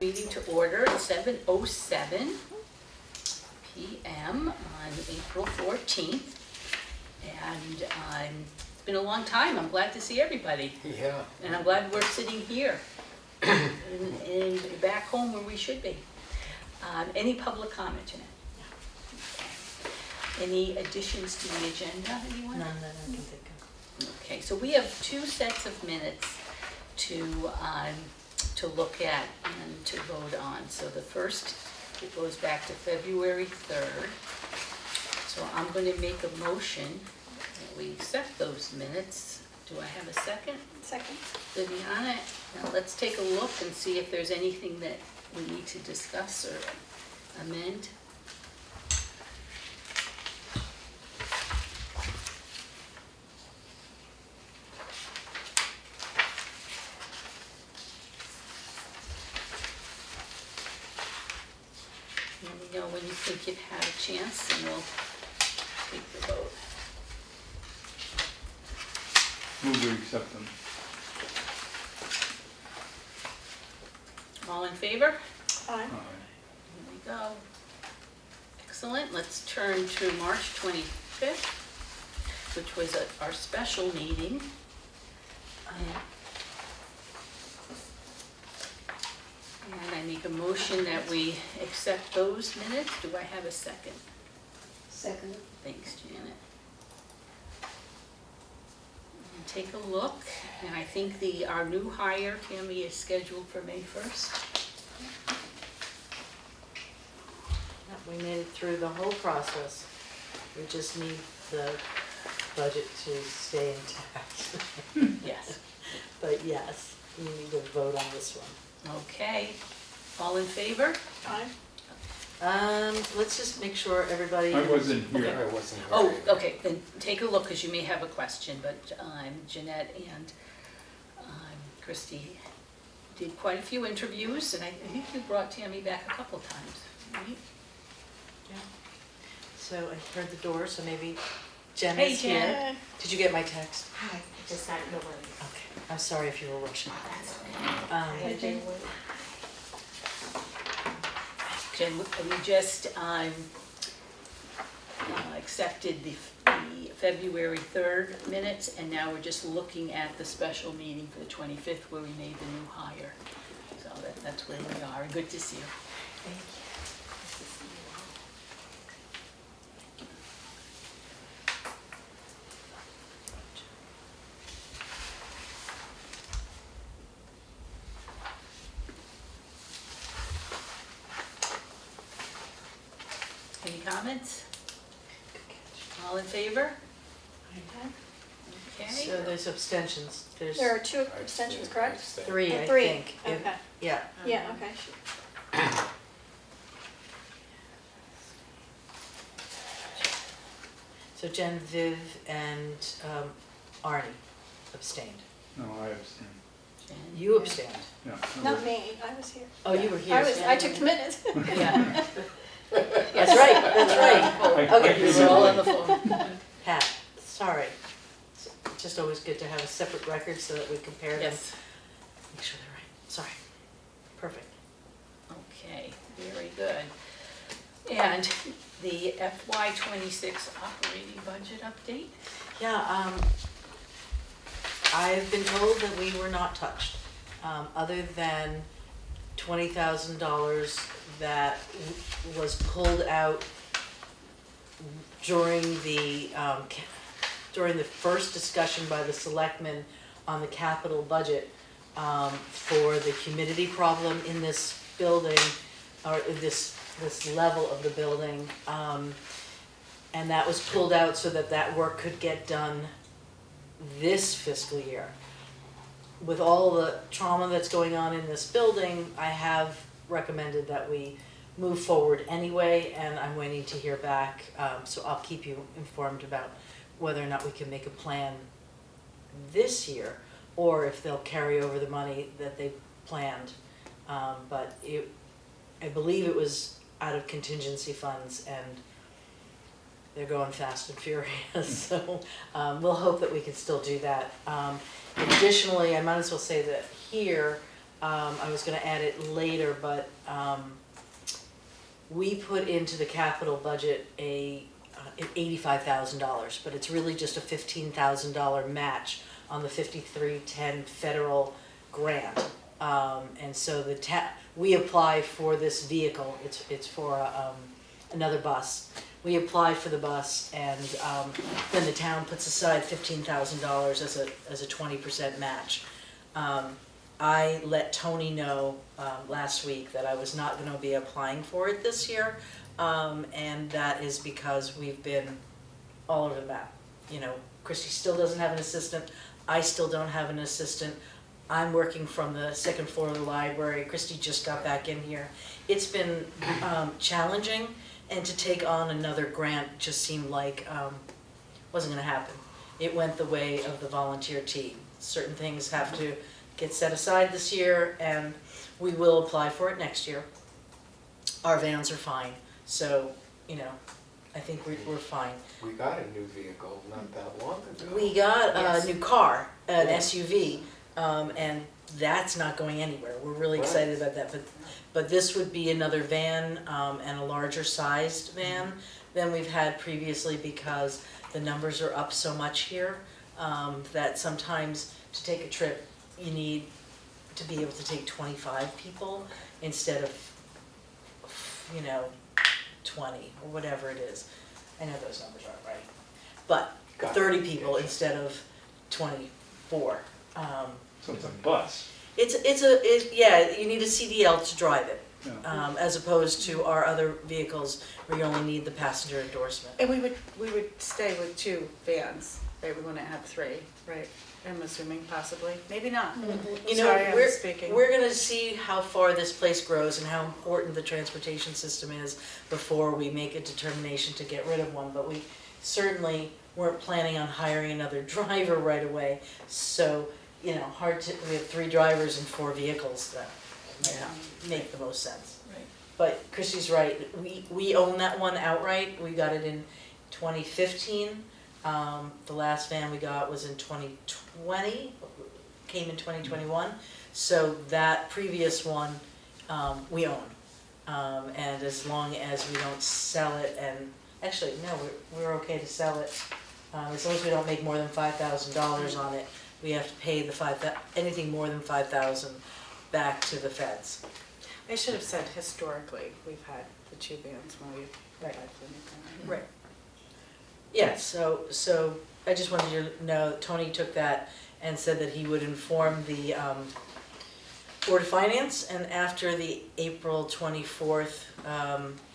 Meeting to order at 7:07 p.m. on April 14th. And it's been a long time. I'm glad to see everybody. Yeah. And I'm glad we're sitting here and back home where we should be. Any public comment, Jeanette? Any additions to the agenda, anyone? None that I can think of. Okay, so we have two sets of minutes to look at and to vote on. So the first, it goes back to February 3rd. So I'm going to make a motion that we accept those minutes. Do I have a second? Second. Viviana, now let's take a look and see if there's anything that we need to discuss or amend. Let me know when you think you've had a chance and we'll take the vote. Move to accept them. All in favor? Aye. Here we go. Excellent. Let's turn to March 25th, which was our special meeting. And I make a motion that we accept those minutes. Do I have a second? Second. Thanks, Janet. And take a look, and I think our new hire, Tammy, is scheduled for May 1st. We made it through the whole process. We just need the budget to stay intact. Yes. But yes, we need to vote on this one. Okay. All in favor? Aye. Let's just make sure everybody. I wasn't here. Okay. I wasn't here. Oh, either. okay, then take a look, because you may have a question, but Jeanette and Christy did quite a few interviews, and I think you brought Tammy back a couple times, right? Yeah. So I heard the door, so maybe Jen Hey, is here. Jen. Did you get my text? Hi, I just got it, no worries. Okay. I'm sorry if you were rushing. That's okay. Um, Jen, we just accepted the February 3rd minutes, and now we're just looking at the special meeting for the 25th where we made the new hire. So that's where we are. Good to see you. Thank you. Any comments? All in favor? Okay. So there's abstentions. There's There are two I abstentions, abstain, correct? I abstain. three, Oh, I three. think. If- Okay. Yeah. Yeah, okay. So Jen, Viv, and Arnie abstained. No, I abstained. Jen, You abstained. Yeah. Not me, I was here. Oh, you were here. I took the minutes. Yeah. That's right, that's right. I Okay, We can were all on remember. the phone. Pat, sorry. It's just always good to have a separate record so that we compare them. Yes. Make sure they're right. Sorry. Perfect. Okay, very good. And the FY26 operating budget update? Yeah, I've been told that we were not touched, other than $20,000 that was pulled out during the first discussion by the selectmen on the capital budget, for the humidity problem in this building, or this level of the building. And that was pulled out so that that work could get done this fiscal year. With all the trauma that's going on in this building, I have recommended that we move forward anyway, and I'm waiting to hear back. So I'll keep you informed about whether or not we can make a plan this year, or if they'll carry over the money that they planned. But I believe it was out of contingency funds, and they're going fast and furious, so we'll hope that we can still do that. Additionally, I might as well say that here, I was gonna add it later, but, we put into the capital budget $85,000, but it's really just a $15,000 match on the 5310 federal grant. And so we apply for this vehicle, it's for another bus. We apply for the bus, and then the town puts aside $15,000 as a 20% match. I let Tony know last week that I was not gonna be applying for it this year, and that is because we've been all over the map. You know, Christy still doesn't have an assistant, I still don't have an assistant. I'm working from the second floor of the library, Christy just got back in here. It's been challenging, and to take on another grant just seemed like wasn't gonna happen. It went the way of the volunteer team. Certain things have to get set aside this year, and we will apply for it next year. Our vans are fine, so, you know, I think we're fine. We got a new vehicle not that long ago. We got Yes. a new car, an Yeah. SUV, and that's not going anywhere. We're really Right. excited about that, but this would be another van, and a larger sized van than we've had previously, because the numbers are up so much here, that sometimes to take a trip, you need to be able to take 25 people instead of, 20 or whatever it is. I know those numbers aren't right, but Got it. 30 people Gotcha. instead of 24. So it's a bus. Yeah, you need a CDL to drive it, Yeah. as opposed to our other vehicles where you only need the passenger endorsement. And we would stay with 2 vans, right? We wouldn't have 3, right? I'm assuming possibly, maybe not. You know, Sorry, I'm speaking. we're gonna see how far this place grows and how important the transportation system is before we make a determination to get rid of one, but we certainly weren't planning on hiring another driver right away. So, we have 3 drivers and 4 vehicles that make the most sense. Right. But Chrissy's right, we own that one outright, we got it in 2015. The last van we got was in 2020, came in 2021. So that previous one, we own. And as long as we don't sell it, and actually, no, we're okay to sell it. As long as we don't make more than $5,000 on it, we have to pay anything more than $5,000 back to the feds. I should have said historically, we've had the 2 vans when we've applied for anything. Right. Yeah, so I just wanted you to know, Tony took that and said that he would inform the Board of Finance, and after the April 24th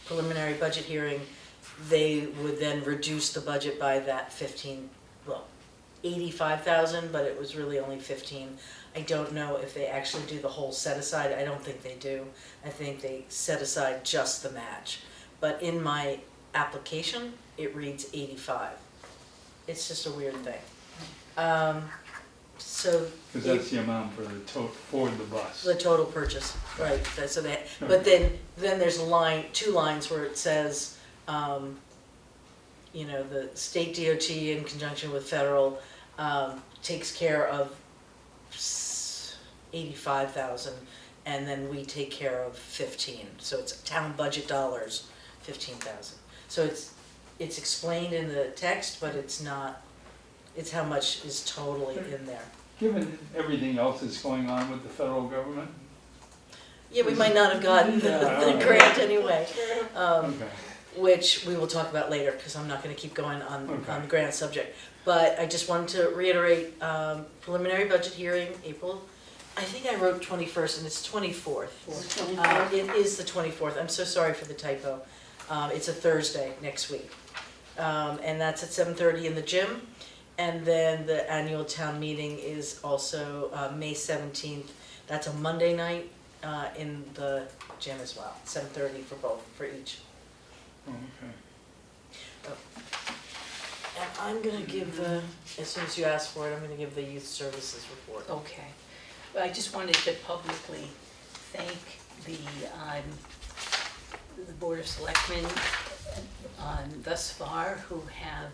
preliminary budget hearing, they would then reduce the budget by that 85,000, but it was really only 15. I don't know if they actually do the whole set aside, I don't think they do. I think they set aside just the match. But in my application, it reads 85. It's just a weird thing. So. Because that's the amount for the bus. The total purchase, right, so that, but then there's two lines where it says, the state DOT in conjunction with federal, takes care of 85,000, and then we take care of 15, so it's town budget dollars, 15,000. So it's explained in the text, but it's not, it's how much is totally in there. Given everything else that's going on with the federal government? Yeah, we might not have gotten the grant anyway, Okay. which we will talk about later, because I'm not gonna keep going on Okay. the grant subject. But I just wanted to reiterate, preliminary budget hearing, April, I think I wrote 21st, and it's 24th. It is the 24th, I'm so sorry for the typo. It's a Thursday next week. And that's at 7:30 in the gym. And then the annual town meeting is also May 17th. That's a Monday night in the gym as well, 7:30 for each. Oh, okay. And I'm gonna give as soon as you ask for it, I'm gonna give the youth services report. Okay. Well, I just wanted to publicly thank the Board of Selectmen thus far who have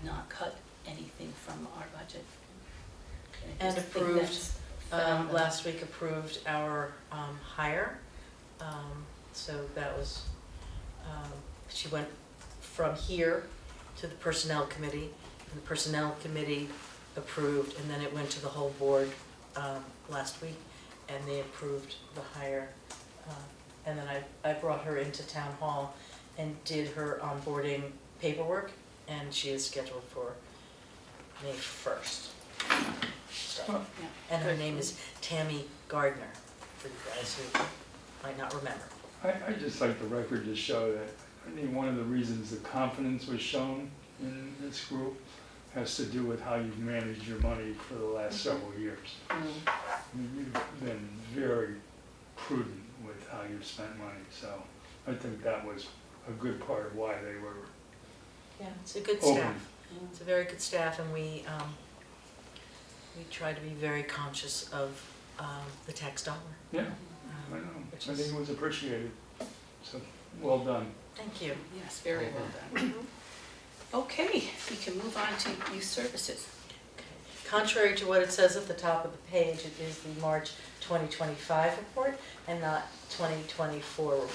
not cut anything from our budget. I And just think approved, that's phenomenal. last week approved our hire. So that was, she went from here to the Personnel Committee, and the Personnel Committee approved, and then it went to the whole board last week, and they approved the hire. And then I brought her into Town Hall and did her onboarding paperwork, and she is scheduled for May 1st. So, Yeah. and her name is Tammy Gardner, for you guys who might not remember. I just like the record to show that, I think one of the reasons the confidence was shown in this group has to do with how you've managed your money for the last several years. I mean, you've been very prudent with how you've spent money, so I think that was a good part of why they were Yeah, it's a good open. staff. It's a very good staff, and we try to be very conscious of the tax dollar. Yeah, I know, Which I is- think it was appreciated, so well done. Thank you. Yes, very well done. Okay, we can move on to youth services. Contrary to what it says at the top of the page, it is the March 2025 report and not 2024 report.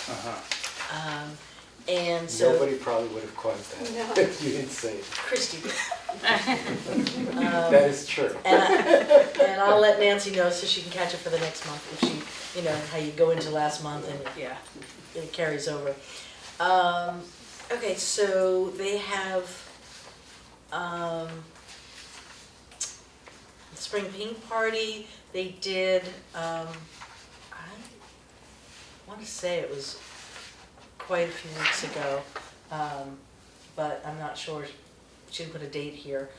Uh-huh. And so Nobody probably would have caught that No. if you didn't say it. Christie did. That is true. And I'll let Nancy know so she can catch it for the next month if she, you know, how you go into last month and Yeah. it carries over. Okay, so they have the spring paint party. They did, I want to say it was quite a few weeks ago, but I'm not sure. She didn't put a date here.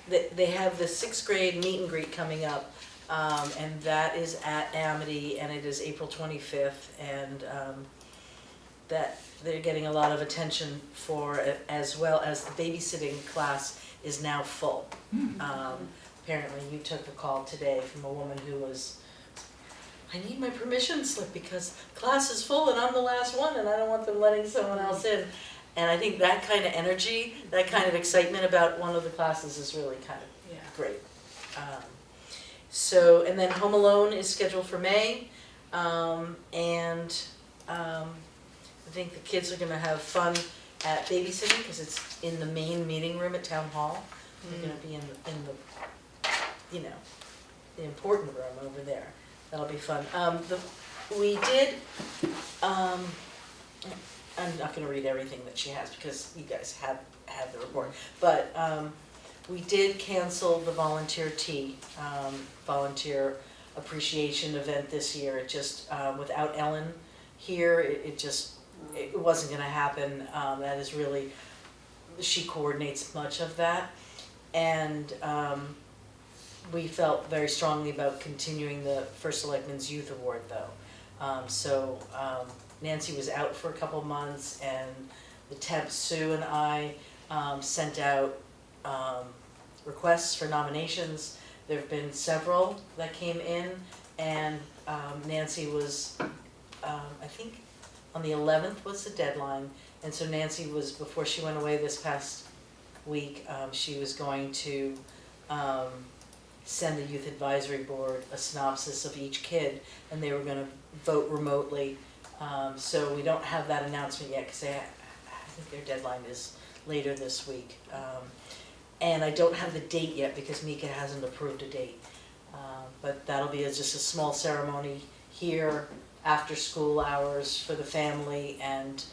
They have the 6th grade meet and greet coming up, and that is at Amity, and it is April 25th, and that they're getting a lot of attention for it, as well as the babysitting class is now full. Apparently you took a call today from a woman who was, I need my permission slip because class is full and I'm the last one and I don't want them letting someone else in. And I think that kind of energy, that kind of excitement about one of the classes is really kind of Yeah. great. So, and then Home Alone is scheduled for May, and I think the kids are gonna have fun at babysitting because it's in the main meeting room at Town Hall. They're gonna be in the, you know, the important room over there. That'll be fun. We did, I'm not gonna read everything that she has because you guys have the report, but we did cancel the volunteer tea, volunteer appreciation event this year. It just, without Ellen here, it wasn't gonna happen. That is really, she coordinates much of that. And we felt very strongly about continuing the First Selectman's Youth Award though. So Nancy was out for a couple months and the temp Sue and I sent out requests for nominations. There have been several that came in, and Nancy was, I think on the 11th was the deadline, and so Nancy was, before she went away this past week, she was going to send the Youth Advisory Board a synopsis of each kid, and they were going to vote remotely. So we don't have that announcement yet because I think their deadline is later this week. And I don't have the date yet because Mika hasn't approved a date. But that'll be just a small ceremony here after school hours for the family and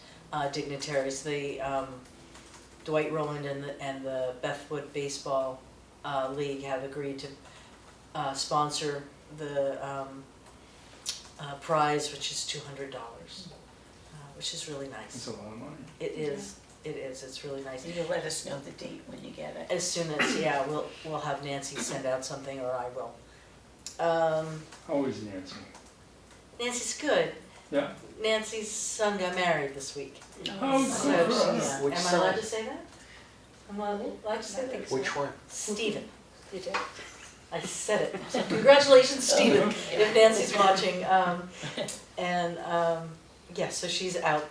dignitaries. The Dwight Rowland and the Bethwood Baseball League have agreed to sponsor the prize, which is $200, which is really It's nice. a lot of money. It is, it's really nice. You'll let us know the date when you get it. As soon as, yeah, we'll have Nancy send out something, or I will. How is Nancy? Nancy's good. Yeah? Nancy's son got married this week. Oh, So good for she's, us. Which am I allowed son? to say that? Am I allowed to say that? Which one? Stephen. You did? I said it. So congratulations, Stephen, if Nancy's watching. Yeah, so she's out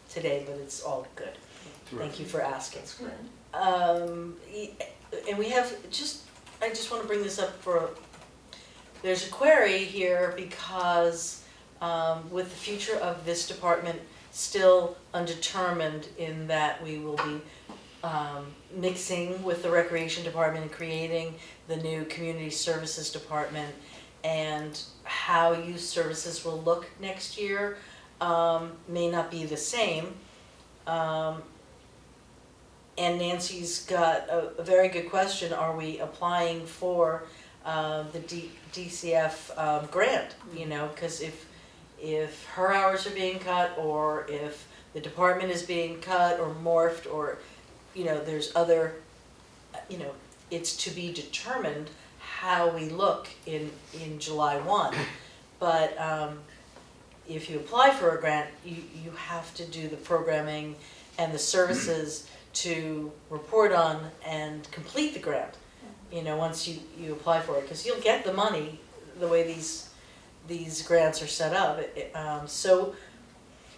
today, but it's all good. Thank you for asking. That's great. And we have just I just wanna bring this up there's a query here because, with the future of this department still undetermined in that we will be, mixing with the recreation department and creating the new community services department, and how youth services will look next year, may not be the same. And Nancy's got a very good question, are we applying for the DCF grant? You know, because if her hours are being cut, or if the department is being cut or morphed, or, you know, there's other, you know, it's to be determined how we look in July 1. But if you apply for a grant, you have to do the programming and the services to report on and complete the grant, you know, once you apply for it, because you'll get the money the way these grants are set up. So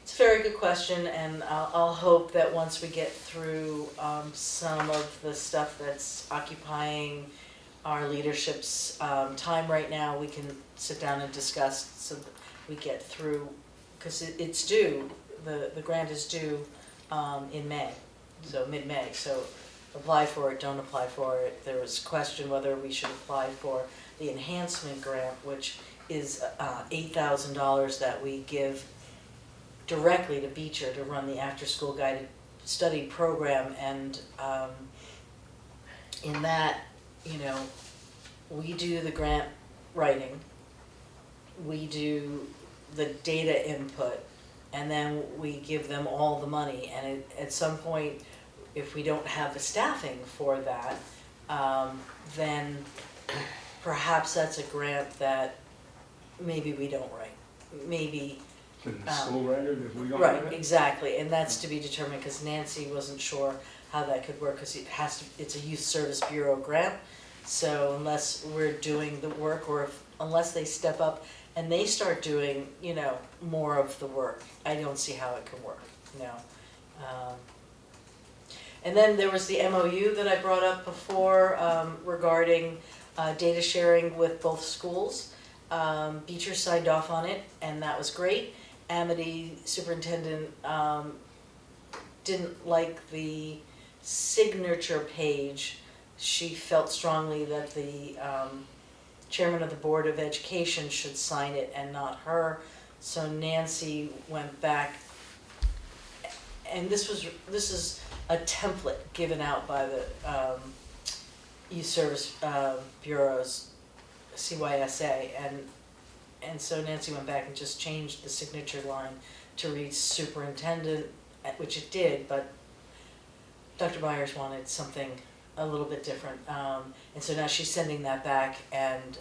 it's a very good question, and I'll hope that once we get through some of the stuff that's occupying our leadership's time right now, we can sit down and discuss so that we get through, because it's due, the grant is due in May. So mid-May, so apply for it, don't apply for it. There was a question whether we should apply for the enhancement grant, which is $8,000 that we give directly to Beecher to run the after-school guided study program. And in that, you know, we do the grant writing, we do the data input, and then we give them all the money. And at some point, if we don't have the staffing for that, then perhaps that's a grant that maybe we don't write. Maybe. Can the school write it if we don't write it? Right, exactly, and that's to be determined, because Nancy wasn't sure how that could work, because it's a Youth Service Bureau grant. So unless we're doing the work, or unless they step up and they start doing, you know, more of the work, I don't see how it can work, no. And then there was the MOU that I brought up before regarding data sharing with both schools. Beecher signed off on it, and that was great. Amity superintendent didn't like the signature page. She felt strongly that the chairman of the Board of Education should sign it and not her. So Nancy went back, and this is a template given out by the Youth Service Bureau's CYSA, and so Nancy went back and just changed the signature line to read superintendent, which it did, but Dr. Myers wanted something a little bit different, and so now she's sending that back, and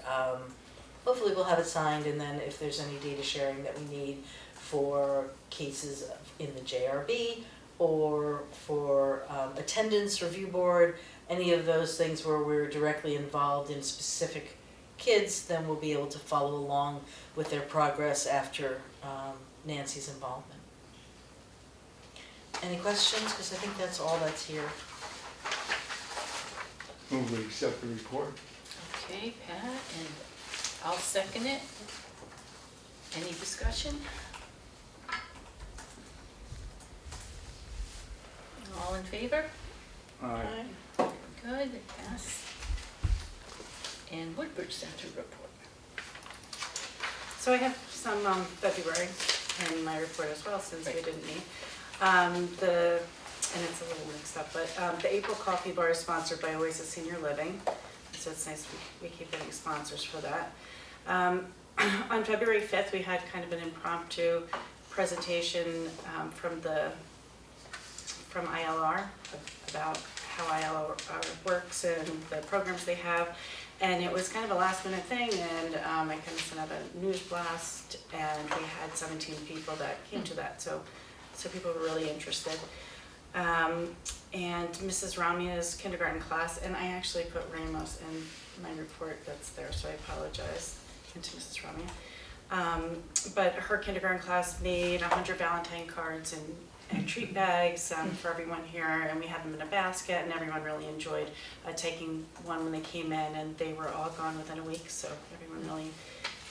hopefully we'll have it signed, and then if there's any data sharing that we need for cases in the JRB or for attendance review board, any of those things where we're directly involved in specific kids, then we'll be able to follow along with their progress after Nancy's involvement. Any questions? Because I think that's all that's here. Move we accept the report. Okay, Pat, and I'll second it. Any discussion? All in favor? Aye. Good, pass. And Woodbridge Center report. So I have some February in my report as well, since we Right. didn't meet. And it's a little mixed up, but the April Coffee Bar is sponsored by Oasis Senior Living, so it's nice we keep getting sponsors for that. On February 5th, we had kind of an impromptu presentation from ILR about how ILR works and the programs they have. And it was kind of a last minute thing, and I kind of sent out a news blast, and we had 17 people that came to that, so people were really interested. And Mrs. Ramia's kindergarten class, and I actually put Ramos in my report that's there, so I apologize to Mrs. Ramia. But her kindergarten class made 100 Valentine cards and treat bags for everyone here, and we had them in a basket, and everyone really enjoyed taking one when they came in, and they were all gone within a week, so everyone really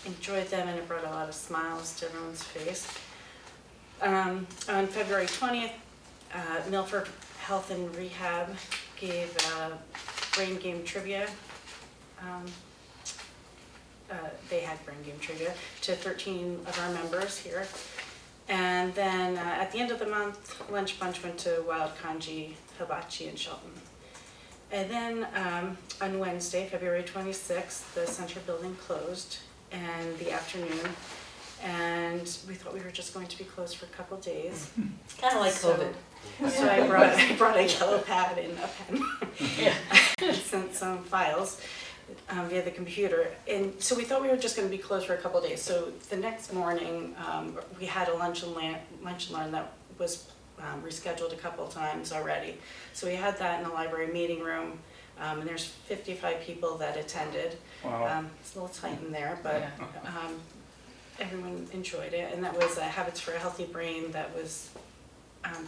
enjoyed them, and it brought a lot of smiles to everyone's face. On February 20th, Milford Health and Rehab gave brain game trivia. They had brain game trivia to 13 of our members here. And then at the end of the month, Lunch Bunch went to Wild Kanji Hibachi in Shelton. And then on Wednesday, February 26th, the center building closed in the afternoon. And we thought we were just going to be closed for a couple days. Kind of like So- COVID. So I brought a yellow pad and a pen. And sent some files via the computer. And so we thought we were just gonna be closed for a couple days. So the next morning, we had a lunch and learn that was rescheduled a couple times already. So we had that in the library meeting room, and there's 55 people that attended. Wow. It's a little tight in there, but Yeah. everyone enjoyed it. And that was Habits for a Healthy Brain that was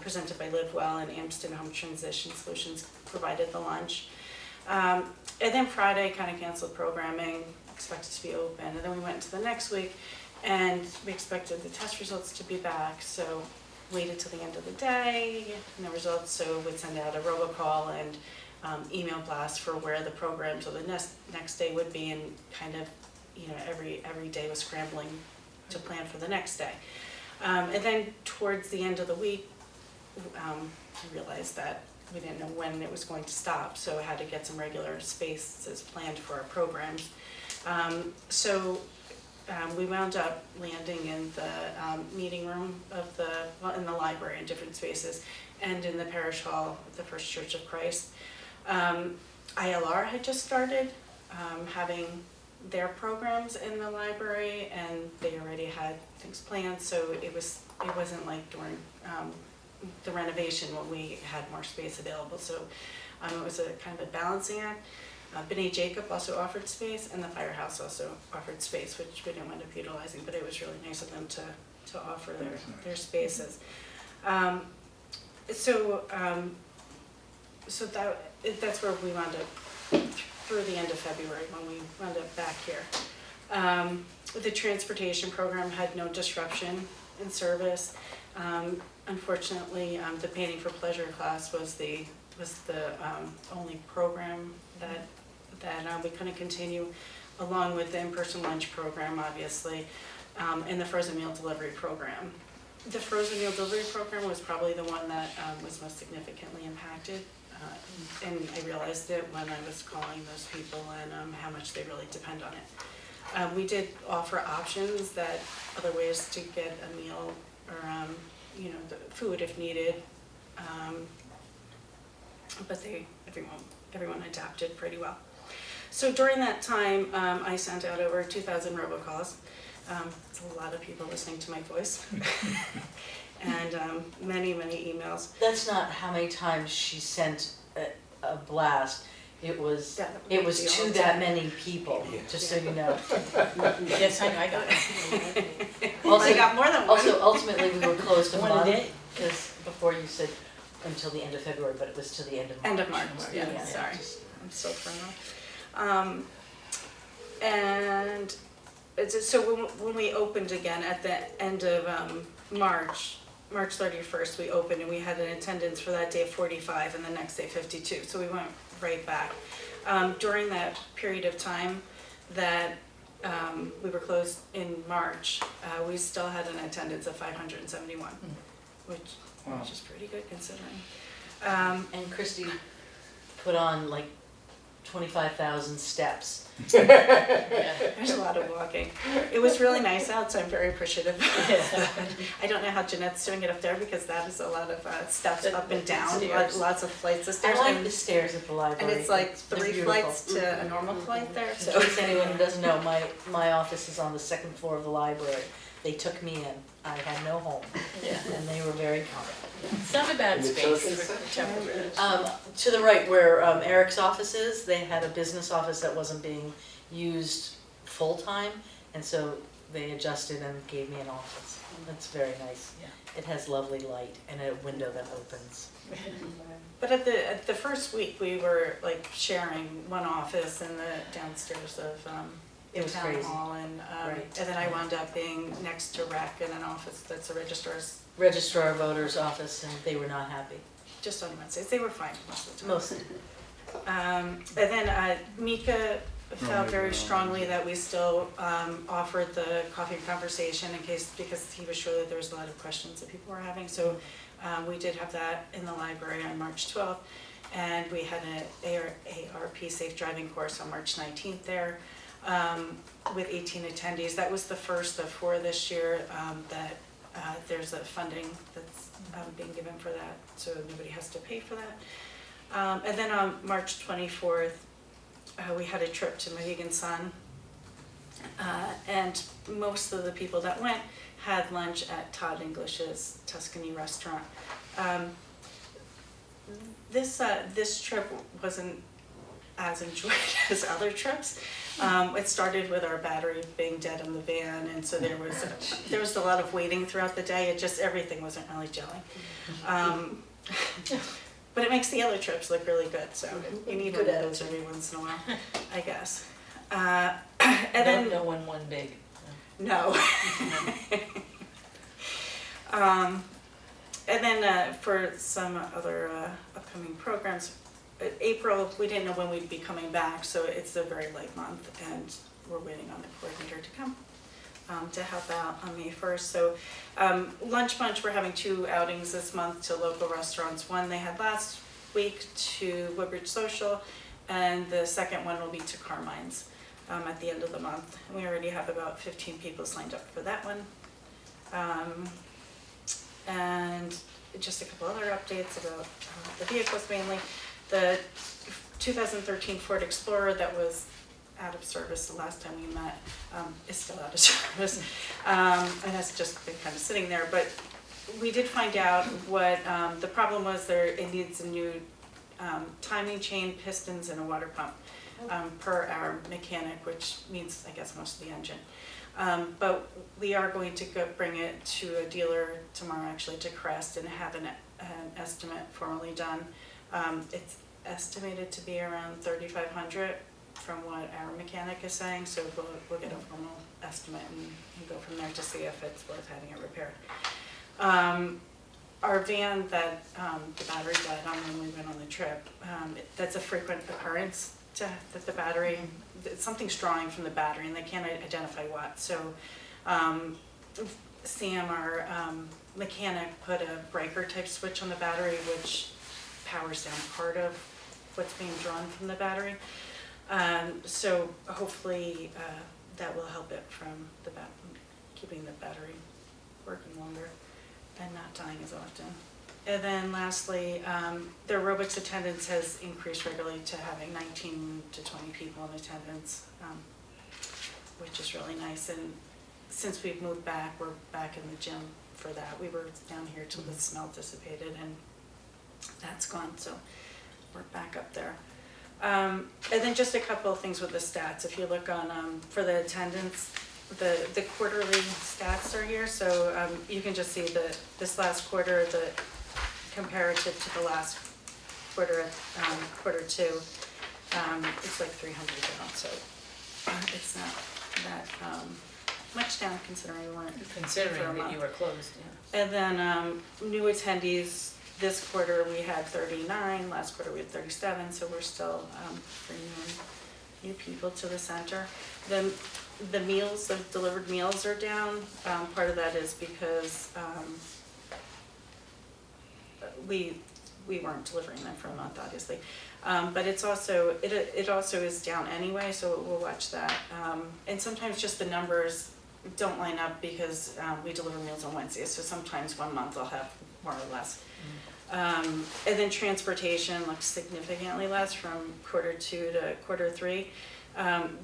presented by Live Well, and Amston Home Transition Solutions provided the lunch. And then Friday kind of canceled programming, expected to be open. And then we went to the next week, and we expected the test results to be back. So waited till the end of the day, no results. So we'd send out a robocall and email blast for where the programs or the next day would be, and kind of, every day was scrambling to plan for the next day. And then towards the end of the week, we realized that we didn't know when it was going to stop, so I had to get some regular spaces planned for our programs. So we wound up landing in the meeting room of in the library in different spaces, and in the parish hall of the First Church of Christ. ILR had just started having their programs in the library, and they already had things planned, so it wasn't like during the renovation when we had more space available. So it was a kind of a balancing act. B'nai Jacob also offered space, and the Firehouse also offered space, which we didn't wind up utilizing, but it was really nice of them to offer their spaces. So that's where we wound up through the end of February, when we wound up back here. The transportation program had no disruption in service. Unfortunately, the Painting for Pleasure class was the only program that we couldn't continue, along with the in-person lunch program, obviously, and the frozen meal delivery program. The frozen meal delivery program was probably the one that was most significantly impacted, and I realized it when I was calling those people, and how much they really depend on it. We did offer options, that other ways to get a meal, or the food if needed, but everyone adapted pretty well. So during that time, I sent out over 2,000 robocalls. It's a lot of people listening to my voice, and many emails. That's not how many times she sent a blast. It was to that many people, just so you know. Yes, I got it. I got more than one. Also, ultimately, we were closed a One a month, day. because before you said until the end of February, but it was to the end of March. End of March, yeah, Yeah. sorry. I'm so thrown off. And so when we opened again at the end of March 31st, we opened, and we had an attendance for that day of 45, and the next day 52. So we went right back. During that period of time that we were closed in March, we still had an attendance of 571, which is pretty good considering. And Christy put on like 25,000 steps. There's a lot of walking. It was really nice out, so I'm very appreciative. I don't know how Jeanette's doing it up there, because that is a lot of steps up and down, Stairs. lots of flights of I stairs. like and, the stairs at the library. and it's like They're 3 beautiful. flights to a normal flight there. In So case anyone doesn't know, my office is on the second floor of the library. They took me in. I had no home, Yeah. and they were very kind. It's not a bad In the space children's for section? contemporary. To the right, where Eric's office is, they had a business office that wasn't being used full-time, And so they adjusted and gave me an office. That's very nice. Yeah. It has lovely light and a window that opens. But at the first week, we were like sharing one office in the downstairs of It was town crazy. hall, and Right. then I wound up being next to rec in an office that's a registrar's, Registrar voters office, and they were not happy. just on Wednesdays. They were fine most of the time. Mostly. And then Mika felt Maybe very not. strongly that we still offered the coffee and conversation in case, because he was sure that there was a lot of questions that people were having. So we did have that in the library on March 12th. And we had an ARP safe driving course on March 19th there with 18 attendees. That was the first of 4 this year that there's a funding that's being given for that. So nobody has to pay for that. And then on March 24th, we had a trip to Mohegan Sun. And most of the people that went had lunch at Todd English's Tuscany restaurant. This trip wasn't as enjoyed as other trips. It started with our battery being dead in the van, and so there was a lot of waiting throughout the day. Everything wasn't really gelling. But it makes the other trips look really good, so you need one of those every once in a while, I guess. And then No one won big. no. And then for some other upcoming programs, April, we didn't know when we'd be coming back, so it's a very late month, and we're waiting on the coordinator to come to help out on May 1st. So Lunch Bunch, we're having 2 outings this month to local restaurants. One they had last week to Woodbridge Social, and the second one will be to Carmine's at the end of the month. We already have about 15 people signed up for that one. And just a couple other updates about the vehicles mainly. The 2013 Ford Explorer that was out of service the last time we met is still out of service. And has just been kind of sitting there. But we did find out what the problem was. It needs a new timing chain, pistons, and a water pump per our mechanic, which means, I guess, most of the engine. But we are going to go bring it to a dealer tomorrow, actually, to Crest, and have an estimate formally done. It's estimated to be around $3,500 from what our mechanic is saying, so we'll get a formal estimate and go from there to see if it's worth having it repaired. Our van that the battery died on when we went on the trip, that's a frequent occurrence that the battery, something's drawing from the battery and they can't identify what. So Sam, our mechanic, put a breaker type switch on the battery which powers down part of what's being drawn from the battery. So hopefully that will help it from keeping the battery working longer and not dying as often. And then lastly, the aerobics attendance has increased regularly to having 19 to 20 people in attendance, which is really nice. And since we've moved back, we're back in the gym for that. We were down here till the smell dissipated, and that's gone, so we're back up there. And then just a couple of things with the stats. If you look on for the attendance, the quarterly stats are here, so you can just see this last quarter, the comparative to the last quarter, quarter 2, it's like 300 down, so it's not that much down considering we weren't for a Considering that month. you were closed, yeah. And then new attendees, this quarter we had 39, last quarter we had 37, so we're still bringing in new people to the center. The meals, the delivered meals are down. Part of that is because we weren't delivering them for a month, obviously. But it's also, it also is down anyway, so we'll watch that. And sometimes just the numbers don't line up because we deliver meals on Wednesdays, so sometimes one month I'll have more or less. And then transportation looks significantly less from quarter 2 to quarter 3.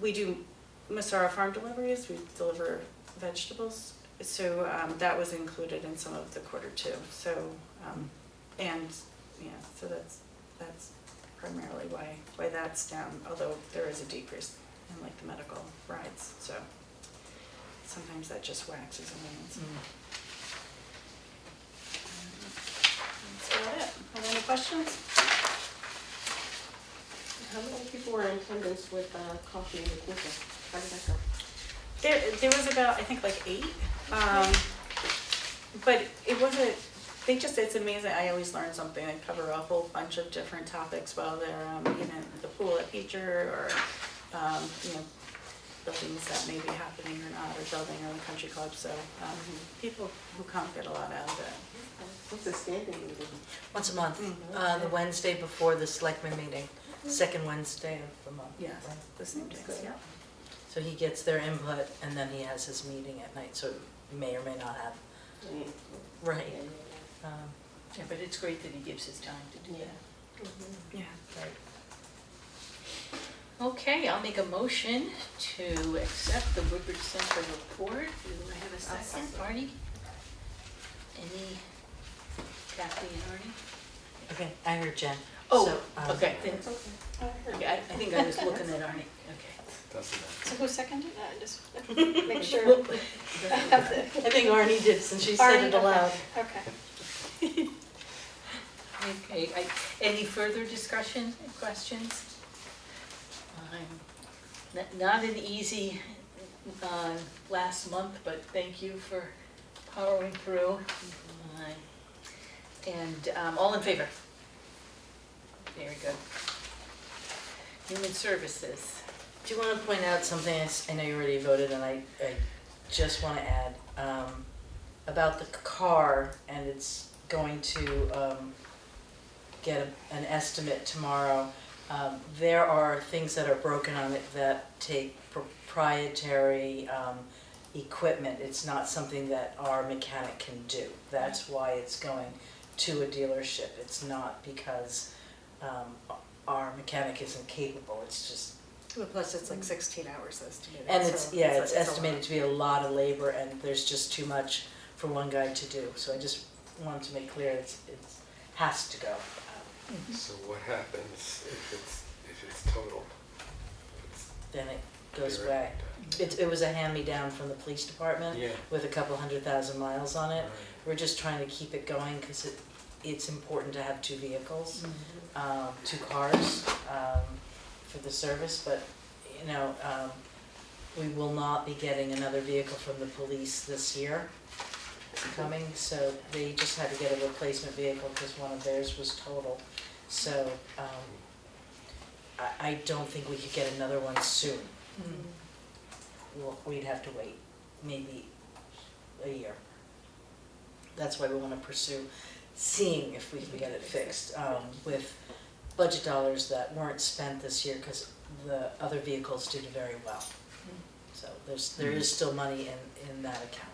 We do Massaro Farm deliveries, we deliver vegetables, so that was included in some of the quarter 2. So, and yeah, so that's primarily why that's down, although there is a decrease in like the medical rides, so. sometimes that just waxes and wanes. That's about it. Have any questions? How many people were in attendance with coffee with Nicola? How did that go? There was about, I think like 8, but it wasn't, it's amazing, I always learn something. They cover a whole bunch of different topics while they're, even the pool at Beecher or, buildings that may be happening or not, or building or the country club, so, people who come get a lot out of it. What's the standing meeting? Once a month, the Wednesday before the selectmen meeting, second Wednesday of the month. Yes, the same days, yeah. So he gets their input and then he has his meeting at night, so he may or may not have, right. Yeah, but it's great that he gives his time to do that. Yeah. Right. Okay, I'll make a motion to accept the Woodbridge Center report. Do I have a second? Arnie? Any, Kathy and Arnie? Okay, I heard Jen. Oh, So, okay, then, It's okay. I heard. okay, I think I was looking at Arnie, okay. Doesn't matter. So who seconded it? Just make sure. I have the. I think Arnie did since she said it Arnie, aloud. Okay. Okay, any further discussion and questions? Not an easy last month, but thank you for powering through. And all in favor? Very good. Human Services. Do you want to point out something, I know you already voted, and I just want to add, about the car, and it's going to get an estimate tomorrow. There are things that are broken on it that take proprietary equipment. It's not something that our mechanic can do. That's why it's going to a dealership. It's not because our mechanic isn't capable, it's just. Well, plus it's like 16 hours estimated. And so it's a estimated lot. to be a lot of labor, and there's just too much for one guy to do. So I just wanted to make clear it has to go. So what happens if it's total? Then it goes Direct. away. It was a hand-me-down from the police department Yeah. with a couple 100,000 miles on it. Right. We're just trying to keep it going because it's important to have 2 vehicles, 2 cars for the service, but we will not be getting another vehicle from the police this year coming, so they just had to get a replacement vehicle because one of theirs was total. So I don't think we could get another one soon. We'd have to wait maybe a year. That's why we want to pursue seeing if we can get it fixed with budget dollars that weren't spent this year because the other vehicles did very well. So there is still money in that account.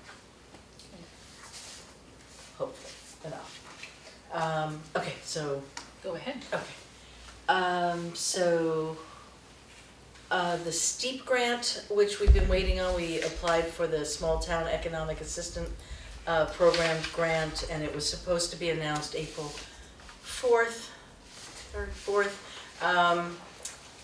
Hopefully, enough. Okay, so, Go ahead. okay. The STEEP grant, which we've been waiting on, we applied for the Small Town Economic Assistance Program grant, and it was supposed to be announced April 4th,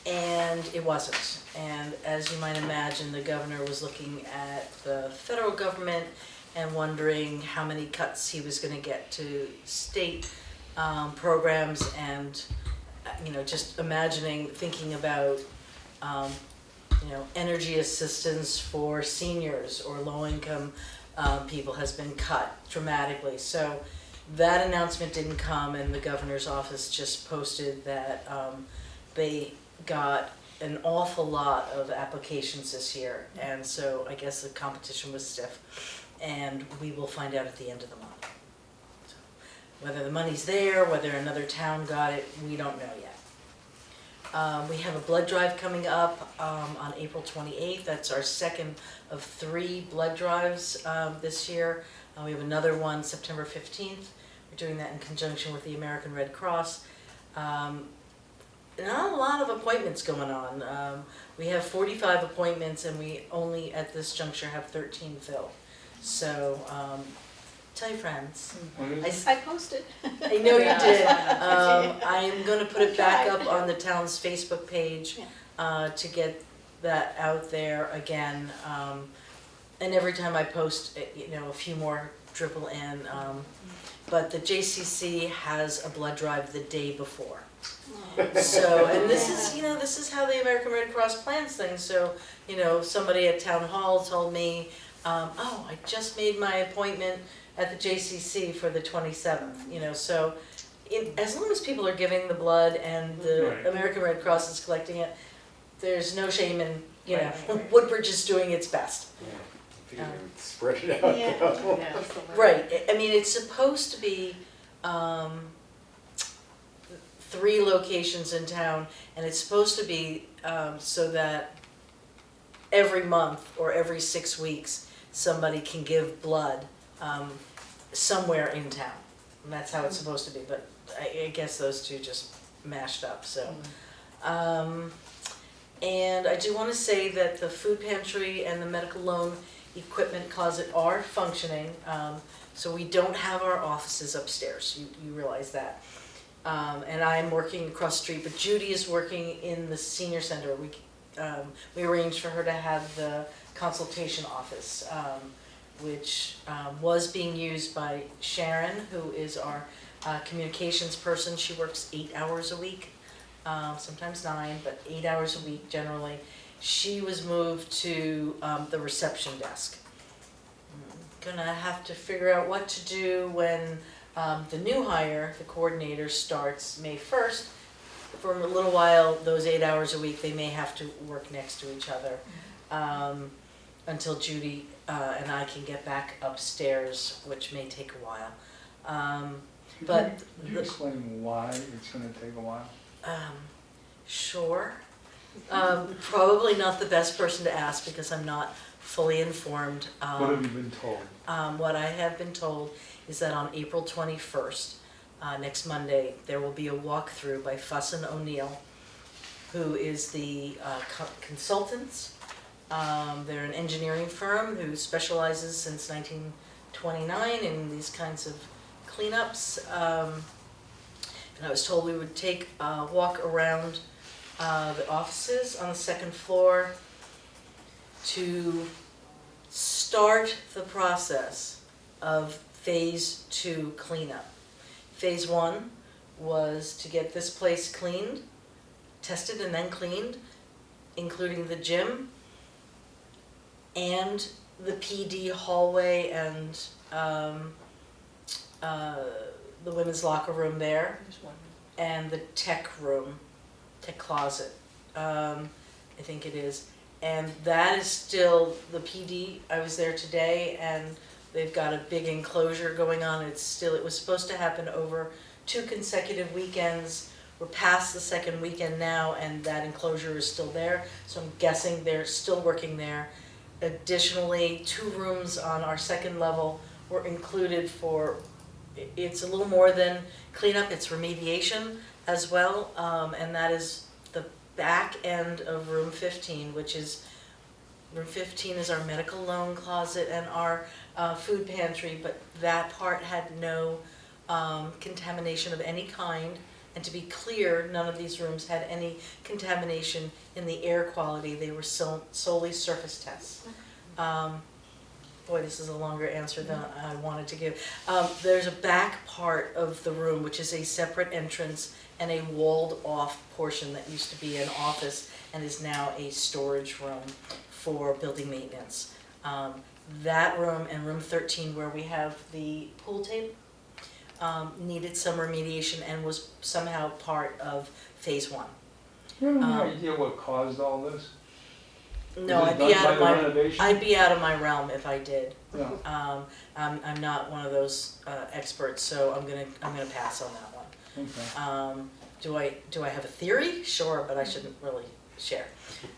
and it wasn't. And as you might imagine, the governor was looking at the federal government and wondering how many cuts he was going to get to state programs, and just thinking about energy assistance for seniors or low-income people has been cut dramatically. So that announcement didn't come, and the governor's office just posted that they got an awful lot of applications this year, and so I guess the competition was stiff, and we will find out at the end of the month. So whether the money's there, whether another town got it, we don't know yet. We have a blood drive coming up on April 28th. That's our second of 3 blood drives this year. We have another one September 15th. We're doing that in conjunction with the American Red Cross. Not a lot of appointments going on. We have 45 appointments, and we only at this juncture have 13 filled. So tell your friends. I posted. I know you Yeah. did. I'm going to put it back up on the town's Facebook page to get that out there again. and every time I post, a few more dribble in. But the JCC has a blood drive the day before. So, and this is how the American Red Cross plans things. So, somebody at town hall told me, I just made my appointment at the JCC for the 27th, so as long as people are giving the blood and the Right. American Red Cross is collecting it, there's no shame in, Right. Woodbridge is doing its best. If you can spread it out. Yeah. Right, I mean, it's supposed to be, 3 locations in town, and it's supposed to be, so that every month or every 6 weeks, somebody can give blood, somewhere in town. And that's how it's supposed to be, but I guess those two just mashed up, so. And I do want to say that the food pantry and the medical loan equipment closet are functioning. So we don't have our offices upstairs, you realize that. And I'm working across the street, but Judy is working in the senior center. We arranged for her to have the consultation office, which was being used by Sharon, who is our communications person. She works 8 hours a week, sometimes 9, but 8 hours a week generally. She was moved to the reception desk. Gonna have to figure out what to do when the new hire, the coordinator, starts May 1st. For a little while, those 8 hours a week, they may have to work next to each other until Judy and I can get back upstairs, which may take a while. But Could you explain why it's gonna take a while? Sure. Probably not the best person to ask because I'm not fully informed. What have you been told? What I have been told is that on April 21st, next Monday, there will be a walkthrough by Fussin O'Neill, who is the consultants. They're an engineering firm who specializes since 1929 in these kinds of cleanups. And I was told we would take a walk around the offices on the second floor to start the process of phase 2 cleanup. Phase 1 was to get this place cleaned, tested and then cleaned, including the gym and the PD hallway and the women's locker room there, and the tech room, tech closet, I think it is. And that is still the PD. I was there today and they've got a big enclosure going on. It was supposed to happen over 2 consecutive weekends. We're past the second weekend now and that enclosure is still there. So I'm guessing they're still working there. Additionally, 2 rooms on our second level were included for, it's a little more than cleanup, it's remediation as well. And that is the back end of room 15, which is, room 15 is our medical loan closet and our food pantry, but that part had no contamination of any kind. And to be clear, none of these rooms had any contamination in the air quality. They were solely surface tests. Boy, this is a longer answer than I wanted to give. There's a back part of the room, which is a separate entrance and a walled off portion that used to be an office and is now a storage room for building maintenance. That room and room 13 where we have the pool table needed some remediation and was somehow part of phase 1. You have any idea what caused all this? No, Was it done by the renovation? I'd be out of my realm if I did. No. I'm not one of those experts, so I'm gonna pass on that one. Okay. Do I have a theory? Sure, but I shouldn't really share.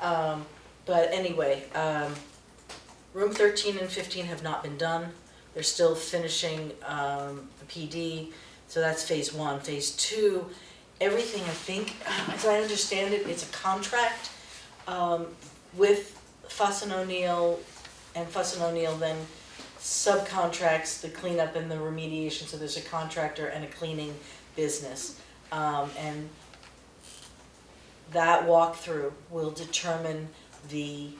But anyway, room 13 and 15 have not been done. They're still finishing the PD, so that's phase 1. Phase 2, everything I think, as I understand it, it's a contract with Fussin O'Neill, and Fussin O'Neill then subcontracts the cleanup and the remediation, so there's a contractor and a cleaning business. And that walkthrough will determine the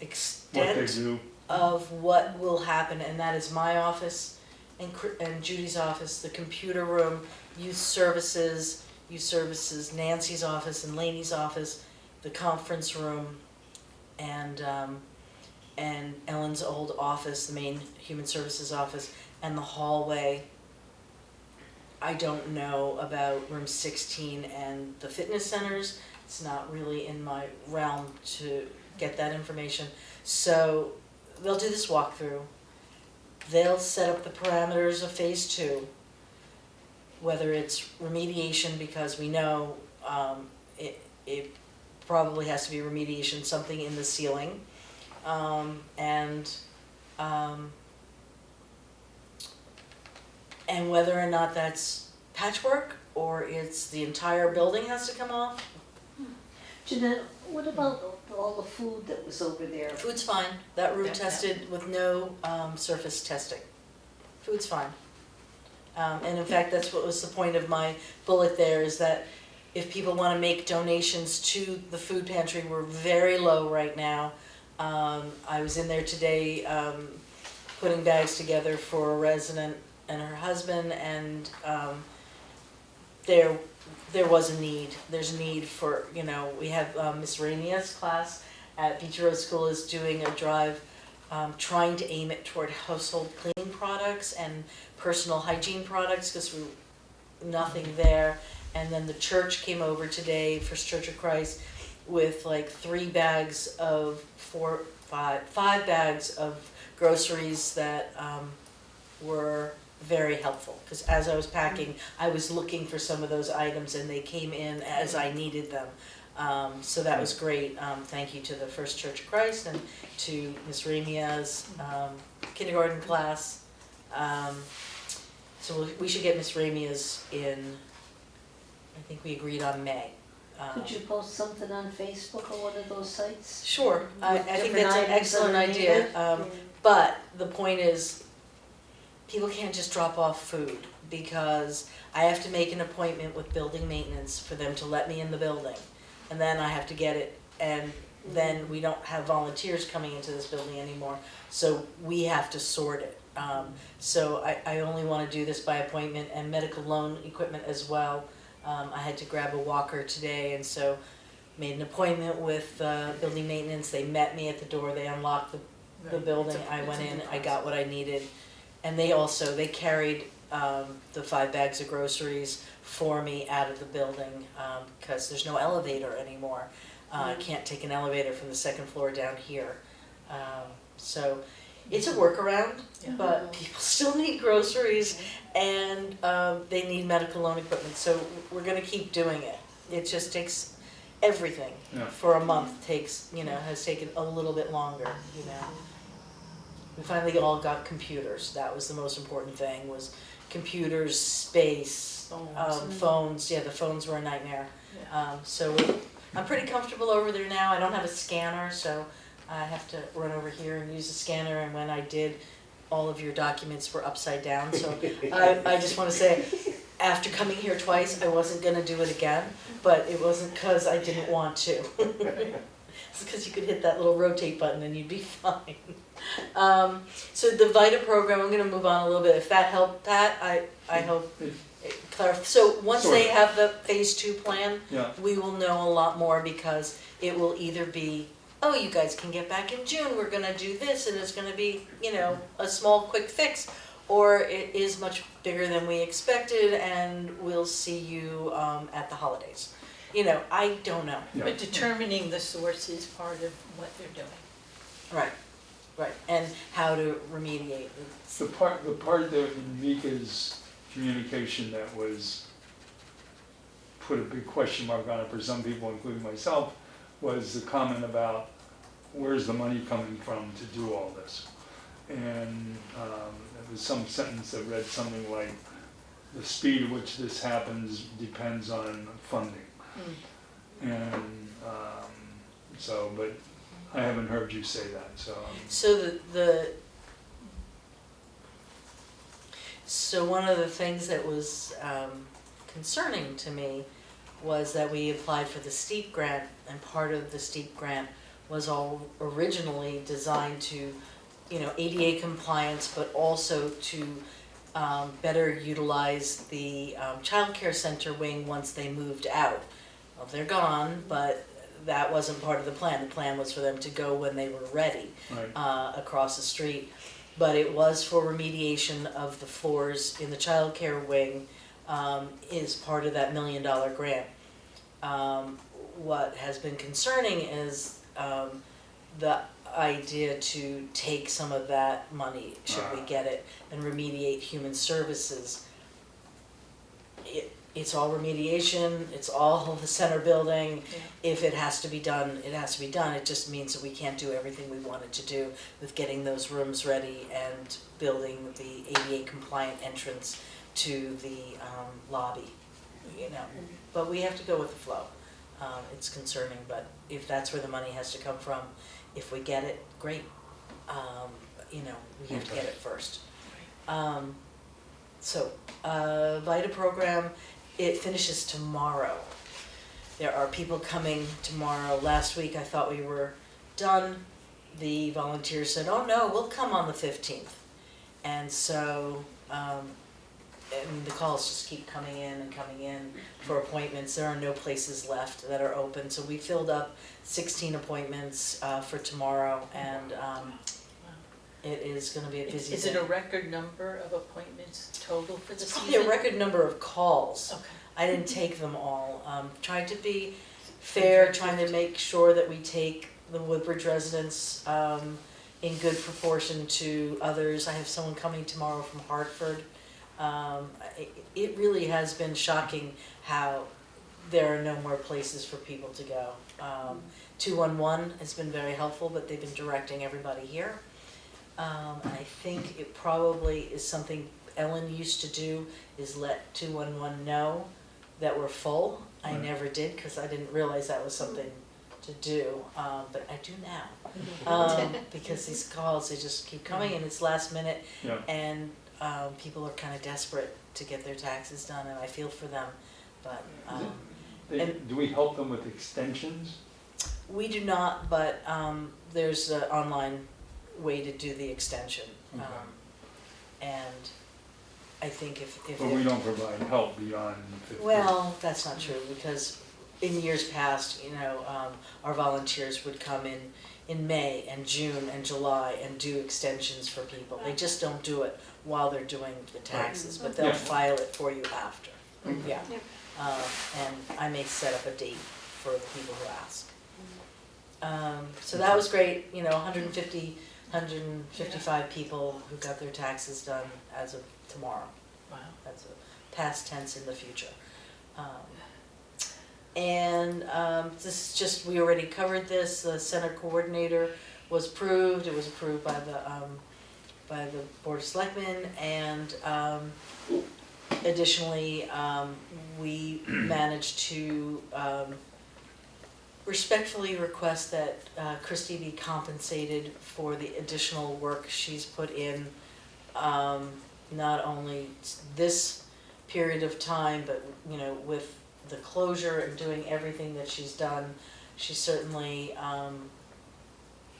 What they extent do, of what will happen, and that is my office and Judy's office, the computer room, youth services, Nancy's office and Laney's office, the conference room, and Ellen's old office, the main human services office, and the hallway. I don't know about room 16 and the fitness centers. It's not really in my realm to get that information. So they'll do this walkthrough. They'll set up the parameters of phase 2, whether it's remediation, because we know it probably has to be remediation, something in the ceiling, and whether or not that's patchwork or it's the entire building has to come off. Jeanette, what about all the food that was over there? Food's fine. That room Yeah. tested with no surface testing. Food's fine. And in fact, that's what was the point of my bullet there, is that if people want to make donations to the food pantry, we're very low right now. I was in there today putting bags together for a resident and her husband, and there was a need. There's a need for, we have Miss Rainia's class at Beach Road School is doing a drive trying to aim it toward household cleaning products and personal hygiene products, because nothing there. And then the church came over today, First Church of Christ, with like 5 bags of groceries that were very helpful, because as I was packing, I was looking for some of those items and they came in as I needed them. So that was great. Thank you to the First Church of Christ and to Miss Ramia's kindergarten class. So we should get Miss Ramia's in, I think we agreed on May. Could you post something on Facebook or one of those sites? Sure, I think Different that's an items that excellent are idea. needed? But the point is, people can't just drop off food, because I have to make an appointment with building maintenance for them to let me in the building. And then I have to get it, and then we don't have volunteers coming into this building anymore, so we have to sort it. So I only want to do this by appointment, and medical loan equipment as well. I had to grab a walker today, and so made an appointment with building maintenance. They met me at the door, they unlocked the building, I went in, I got what I needed. And they carried the 5 bags of groceries for me out of the building, because there's no elevator anymore. I can't take an elevator from the 2nd floor down here. So it's a workaround, but people still need groceries, and they need medical loan equipment. So we're gonna keep doing it. It just takes everything for a month, has taken a little bit longer, We finally all got computers. That was the most important thing, was computers, space, phones. Yeah, the phones were a nightmare. So I'm pretty comfortable over there now. I don't have a scanner, so I have to run over here and use the scanner. And when I did, all of your documents were upside down. So I just want to say, after coming here twice, I wasn't going to do it again, but it wasn't because I didn't want to. It's because you could hit that little rotate button and you'd be fine. So the VITA program, I'm going to move on a little bit. If that helped, Pat, I hope it clarifies. So once they have the phase 2 plan, we will know a lot more, because it will either be, oh, you guys can get back in June, we're going to do this, and it's going to be, a small quick fix, or it is much bigger than we expected, and we'll see you at the holidays. I don't know. But determining the source is part of what they're doing. Right, and how to remediate. the part that in Mika's communication that was, put a big question mark on it for some people, including myself, was the comment about where's the money coming from to do all this? And there was some sentence that read something like, the speed at which this happens depends on funding. And but I haven't heard you say that, so. So one of the things that was concerning to me was that we applied for the STEEP grant, and part of the STEEP grant was all originally designed to, you know, ADA compliance, but also to better utilize the childcare center wing once they moved out. Well, they're gone, but that wasn't part of the plan. The plan was for them to go when they were ready Right. across the street. But it was for remediation of the floors in the childcare wing, is part of that $1 million grant. What has been concerning is the idea to take some of that money, should we get it, and remediate human services. It's all remediation, it's all the center building. If it has to be done, it has to be done. It just means that we can't do everything we wanted to do with getting those rooms ready and building the ADA compliant entrance to the lobby, you know. But we have to go with the flow. It's concerning, but if that's where the money has to come from, if we get it, great. You know, we have to get it first. VITA program, it finishes tomorrow. There are people coming tomorrow. Last week I thought we were done. The volunteers said, oh no, we'll come on the 15th. And so, and the calls just keep coming in for appointments. There are no places left that are open. So we filled up 16 appointments for tomorrow, and it is going to be a busy day. Is it a record number of appointments total for the It's season? probably a record number of calls. Okay. I didn't take them all. Trying to be fair, trying to make sure that we take the Woodbridge residents in good proportion to others. I have someone coming tomorrow from Hartford. It really has been shocking how there are no more places for people to go. 211 has been very helpful, but they've been directing everybody here. I think it probably is something Ellen used to do, is let 211 know that we're full. I never did, because I didn't realize that was something to do, but I do now. Because these calls, they just keep coming, and it's last minute, Yeah. and people are kind of desperate to get their taxes done, and I feel for them. But Do we help them with extensions? we do not, but there's an online way to do the extension. Okay. And I think if But we don't provide help beyond 15. well, that's not true, because in years past, you know, our volunteers would come in May and June and July and do extensions for people. They just don't do it while they're doing the taxes, but they'll Yeah. file it for you after. Yeah. Yeah. And I may set up a date for the people who ask. So that was great, you know, 155 people who got their taxes done as of tomorrow. Wow. That's a past tense in the future. This is just, we already covered this, the center coordinator was approved, it was approved by the Board of Selectmen, and additionally, we managed to respectfully request that Christy be compensated for the additional work she's put in, not only this period of time, but, you know, with the closure and doing everything that she's done, she certainly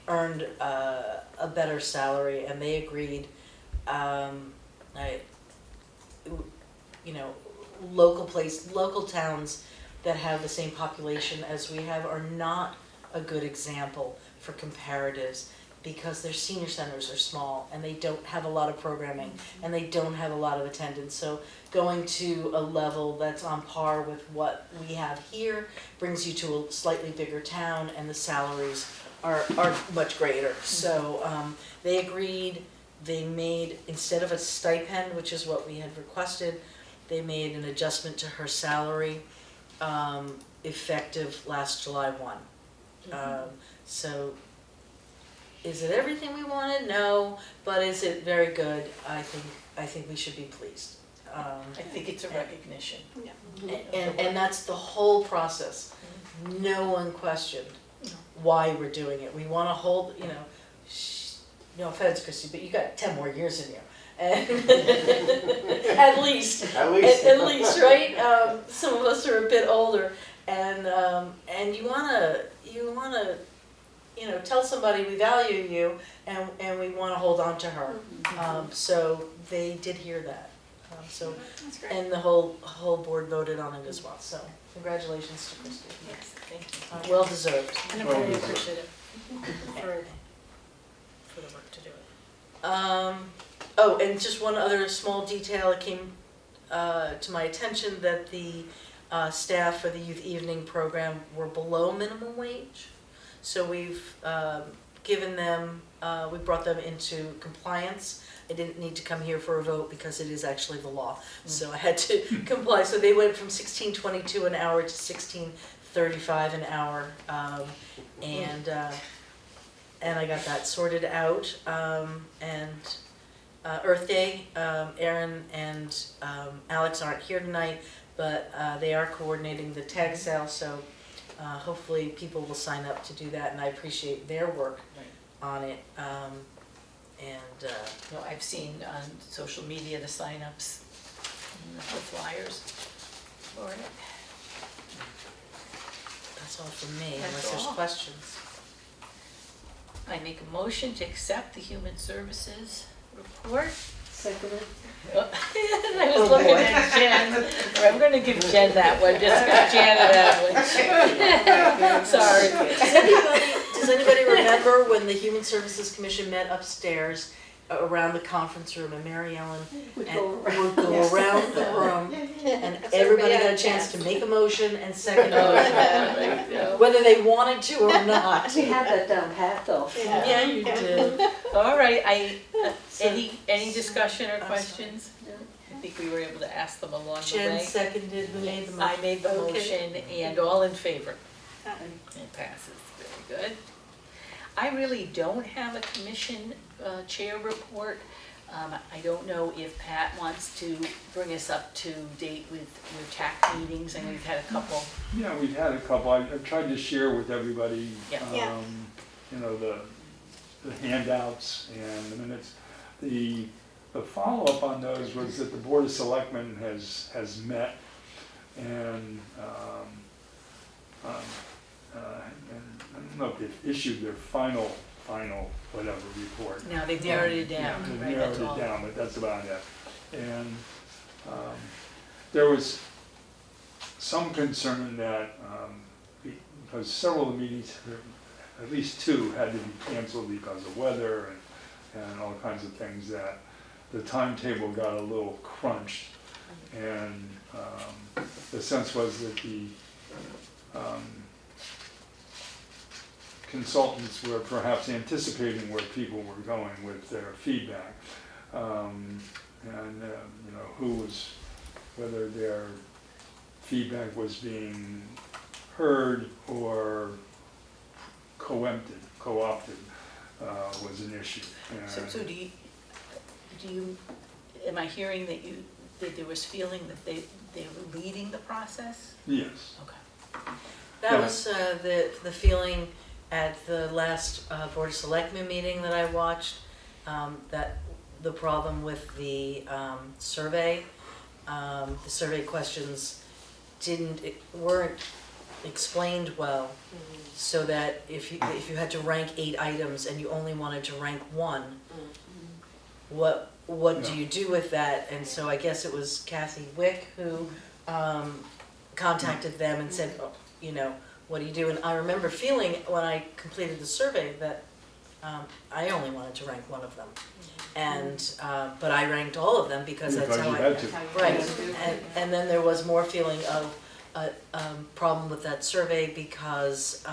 earned a better salary, and they agreed. You know, local towns that have the same population as we have are not a good example for comparatives, because their senior centers are small and they don't have a lot of programming and they don't have a lot of attendance. So going to a level that's on par with what we have here brings you to a slightly bigger town, and the salaries are much greater. So they agreed. They made, instead of a stipend, which is what we had requested, they made an adjustment to her salary effective last July 1. So is it everything we wanted? No, but is it very good? I think we should be pleased. I think it's a recognition. And that's the whole process. No one questioned why we're doing it. We want to hold, you know, no offense, Christy, but you got 10 more years in you. And at least, right? Some of us are a bit older, and you wanna you know, tell somebody we value you and we wanna hold on to her. So they did hear that, so, That's great. and the whole board voted on it as well, so congratulations to Christie. Yes, thank you. Well deserved. And I'm really appreciative for the work to do it. Oh, and just one other small detail, it came to my attention that the staff for the youth evening program were below minimum wage. So we've given them, we brought them into compliance. I didn't need to come here for a vote because it is actually the law. So I had to comply. So they went from $16.22 an hour to $16.35 an hour. And I got that sorted out. Earth Day, Erin and Alex aren't here tonight, but they are coordinating the tag sale, so hopefully people will sign up to do that, and I appreciate their work on it. No, I've seen on social media the signups, and the flyers for it. That's all from me, That's unless there's all. questions. I make a motion to accept the Human Services report. Second it. I was looking at Jen. I'm gonna give Jen that one, just give Janet that one. Sorry. Does anybody remember when the Human Services Commission met upstairs around the conference room, and Mary Ellen Would and go around. would go around the room, and everybody got a chance to make a motion and second a Oh, motion, yeah, yeah. whether they wanted to or not. We have that down pat though. Yeah, you did. All right, any discussion or I'm questions? No. I think we were able to ask them along the Jen way. seconded, who made the motion? I made the Okay. motion, and all in favor? It passes, very good. I really don't have a commission chair report. I don't know if Pat wants to bring us up to date with your TAC meetings, and we've had a couple. Yeah, we've had a couple. I've tried to share with everybody, Yeah. you know, the handouts and the minutes. The follow-up on those was that the Board of Selectmen has met and I don't know if they've issued their final whatever report. Now, they've narrowed it down, Yeah, right, they've that's narrowed all. it down, but that's about it. And there was some concern that, because several of the meetings, at least two, had to be canceled because of weather and all kinds of things, that the timetable got a little crunched. And the sense was that the consultants were perhaps anticipating where people were going with their feedback. You know, whether their feedback was being heard or co-opted was an issue. So do you, am I hearing that there was feeling that they were leading the process? Yes. Okay. That was the feeling at the last Board of Selectmen meeting that I watched, that the problem with the survey questions weren't explained well, so that if you had to rank 8 items and you only wanted to rank 1, what do you do with that? And so I guess it was Kathy Wick who contacted them and said, oh, you know, what do you do? And I remember feeling when I completed the survey that I only wanted to rank 1 of them, and but I ranked all of them because that's how you I had to. right. And then there was more feeling of a problem with that survey because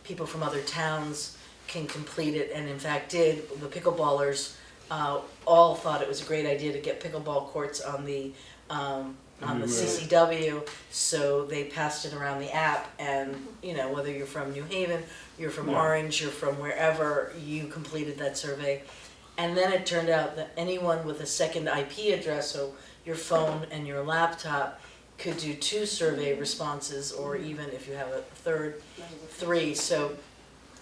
people from other towns can complete it, and in fact did. The pickleballers all thought it was a great idea to get pickleball courts on the CCW, so they passed it around the app, and you know, whether you're from New Haven, you're from Orange, you're from wherever, you completed that survey. And then it turned out that anyone with a second IP address, so your phone and your laptop, could do 2 survey responses, or even if you have a third, 3. So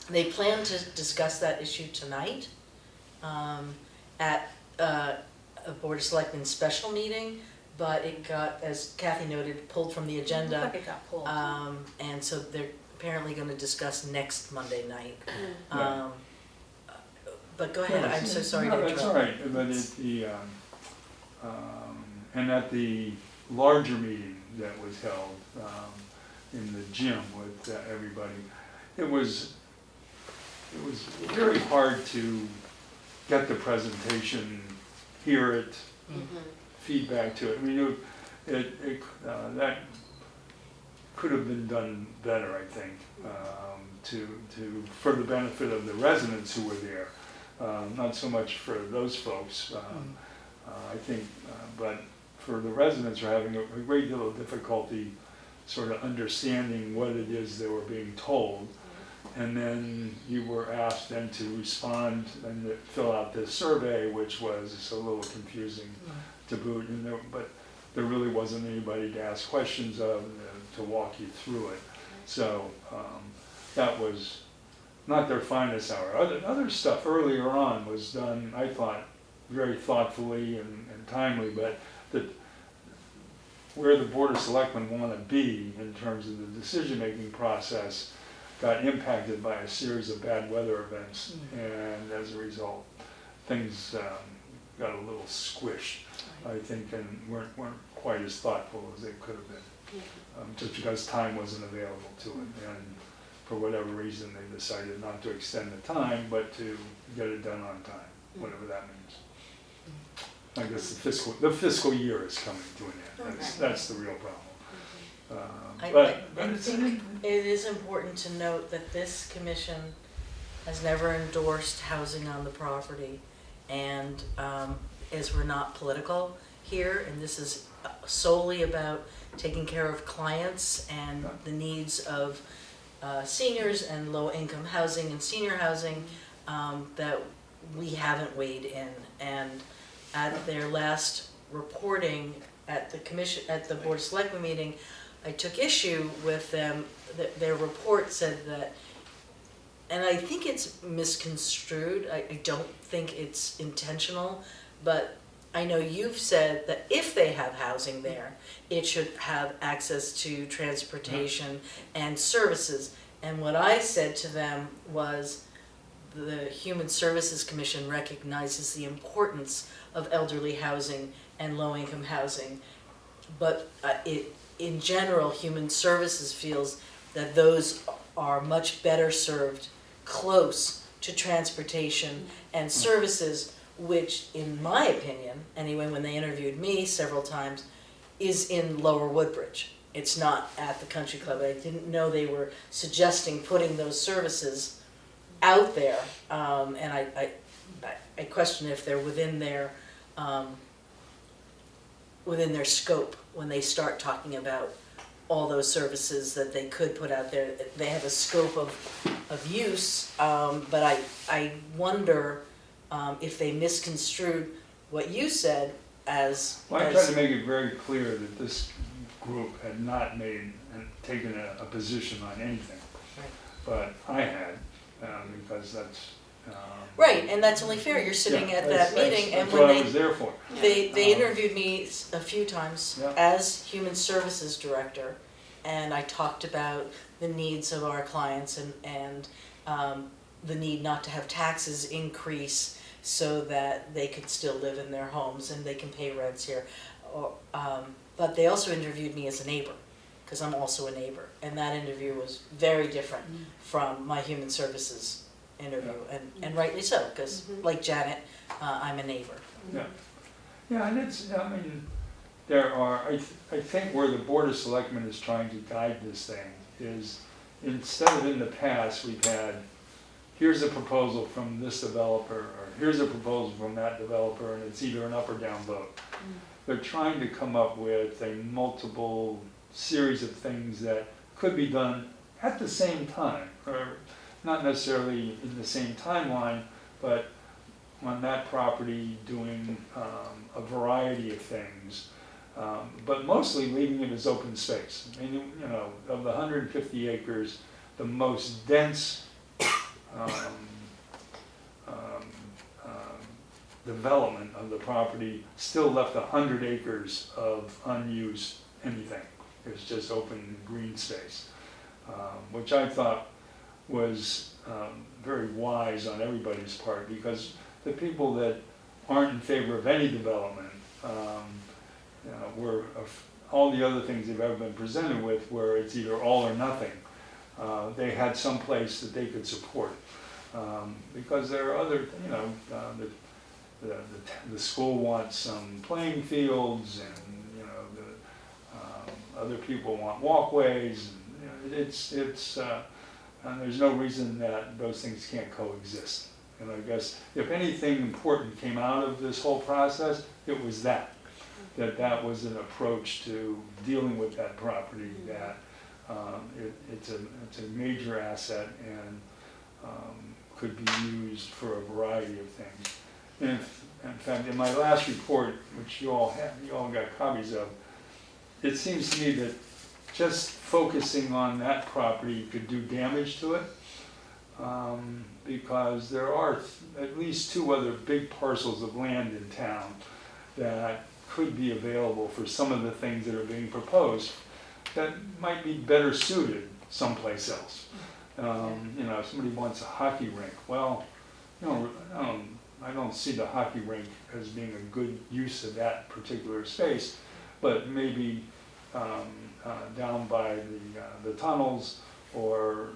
they plan to discuss that issue tonight at a Board of Selectmen special meeting, but it got, as Kathy noted, pulled from the agenda. Look, it got pulled. And so apparently gonna discuss next Monday night. Right. But go ahead, I'm so sorry to No, interrupt. that's all right, but and at the larger meeting that was held in the gym with everybody, it was very hard to get the presentation, hear it, feedback to it. I mean, that could have been done better, I think, for the benefit of the residents who were there. Not so much for those folks, I think, but for the residents who are having a great deal of difficulty sort of understanding what it is they were being told. And then you were asked then to respond and to fill out this survey, which was a little confusing to boot. But there really wasn't anybody to ask questions of, to walk you through it. So that was not their finest hour. Other stuff earlier on was done, I thought, very thoughtfully and timely, but where the Board of Selectmen want to be in terms of the decision-making process got impacted by a series of bad weather events, and as a result, things got a little squished, I think, and weren't quite as thoughtful as they could have been, just because time wasn't available to it. And for whatever reason, they decided not to extend the time, but to get it done on time, whatever that means. I guess the fiscal year is coming to an end. That's the real problem. I think it is important to note that this commission has never endorsed housing on the property, and as we're not political here, and this is solely about taking care of clients and the needs of seniors and low-income housing and senior housing, that we haven't weighed in. And at their last reporting at the commission, at the Board of Selectmen meeting, I took issue with them, that their report said that, and I think it's misconstrued, I don't think it's intentional, but I know you've said that if they have housing there, it should have access to transportation and services. And what I said to them was, the Human Services Commission recognizes the importance of elderly housing and low-income housing, but in general, Human Services feels that those are much better served close to transportation and services, which, in my opinion, anyway, when they interviewed me several times, is in Lower Woodbridge. It's not at the Country Club. I didn't know they were suggesting putting those services out there, and I question if they're within their scope when they start talking about all those services that they could put out there. They have a scope of use, but I wonder if they misconstrued what you said as... Well, I tried to make it very clear that this group had not made and taken a position on anything. Right. But I had, because that's... Right, and that's only fair. You're sitting at that meeting, and that's when what I was there for. they interviewed me a few times Yeah. as Human Services Director, and I talked about the needs of our clients and the need not to have taxes increase so that they could still live in their homes and they can pay rents here. But they also interviewed me as a neighbor, because I'm also a neighbor, and that interview was very different from my Human Services interview, and rightly so, because like Janet, I'm a neighbor. Yeah, and it's, I mean, there are, I think where the Board of Selectmen is trying to guide this thing is, instead of in the past, we've had, here's a proposal from this developer, or here's a proposal from that developer, and it's either an up or down vote. They're trying to come up with a multiple series of things that could be done at the same time, or not necessarily in the same timeline, but on that property doing a variety of things, but mostly leaving it as open space. I mean, you know, of the 150 acres, the most dense development of the property still left 100 acres of unused anything. It was just open green space. which I thought was very wise on everybody's part, because the people that aren't in favor of any development were all the other things they've ever been presented with, where it's either all or nothing. They had some place that they could support, because there are other, the school wants some playing fields, and other people want walkways. And, and there's no reason that those things can't coexist. And I guess if anything important came out of this whole process, it was that was an approach to dealing with that property, that it's a major asset and could be used for a variety of things. And in fact, in my last report, which you all got copies of, it seems to me that just focusing on that property could do damage to it, because there are at least 2 other big parcels of land in town that could be available for some of the things that are being proposed that might be better suited someplace else. If somebody wants a hockey rink, well, I don't see the hockey rink as being a good use of that particular space, but maybe down by the tunnels, or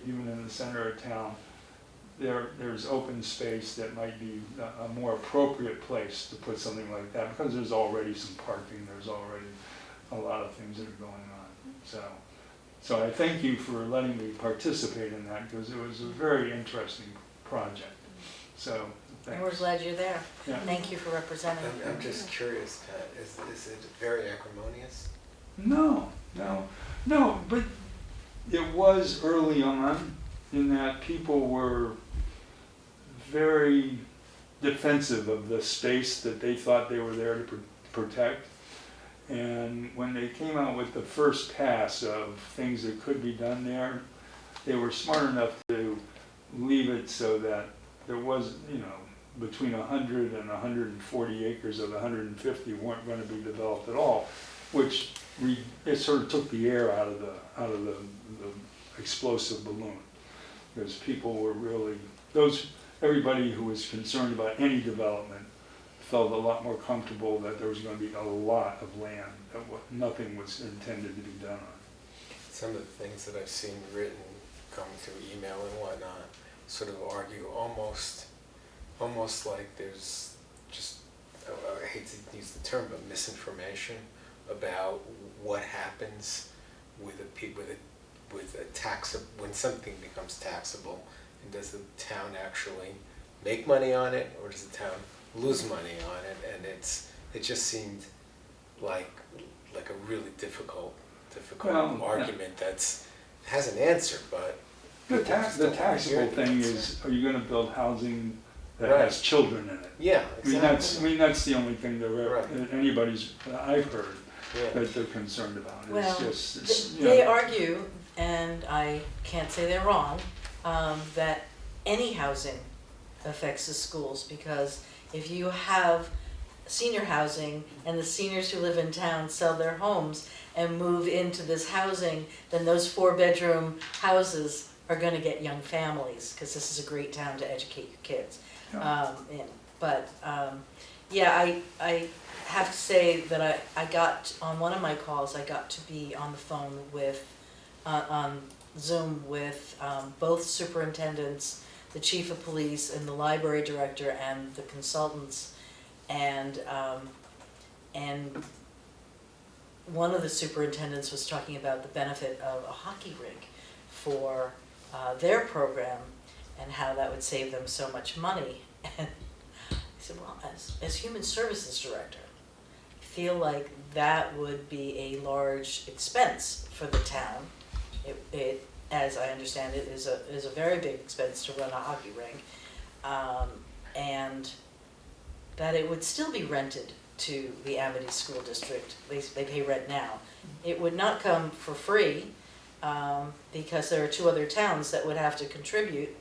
even in the center of town, there's open space that might be a more appropriate place to put something like that, because there's already some parking, there's already a lot of things that are going on. So I thank you for letting me participate in that, because it was a very interesting project. So And we're thanks. glad you're there. Yeah. Thank you for representing. I'm just curious, Pat, is it very acrimonious? No, but it was early on, in that people were very defensive of the space that they thought they were there to protect. And when they came out with the first pass of things that could be done there, they were smart enough to leave it so that there was, between 100 and 140 acres of the 150 weren't going to be developed at all, which it sort of took the air out of the explosive balloon, because people were really, everybody who was concerned about any development felt a lot more comfortable that there was going to be a lot of land, that nothing was intended to be done on. Some of the things that I've seen written, coming through email and whatnot, sort of argue almost like there's just, I hate to use the term, but misinformation about what happens with a tax, when something becomes taxable, and does the town actually make money on it, or does the town lose money on it? And it just seemed like a really difficult argument that's has an answer, but The people just don't wanna taxable hear the thing answer. is, are you going to build housing that Right. has children in it? Yeah, I mean, exactly. that's the only thing that Right. anybody's that I've heard Yeah. that they're concerned about. Well, It's just, They argue, and I can't say they're wrong, that any housing affects the schools, because if you have senior housing and the seniors who live in town sell their homes and move into this housing, then those 4-bedroom houses are going to get young families, because this is a great town to educate your kids. Yeah. I have to say that I got, on one of my calls, I got to be on the phone with, on Zoom with both superintendents, the chief of police and the library director and the consultants, and one of the superintendents was talking about the benefit of a hockey rink for their program and how that would save them so much money. And I said, well, as human services director, I feel like that would be a large expense for the town. It as I understand it, is a very big expense to run a hockey rink, and that it would still be rented to the Amity School District. They pay rent now. It would not come for free, because there are 2 other towns that would have to contribute,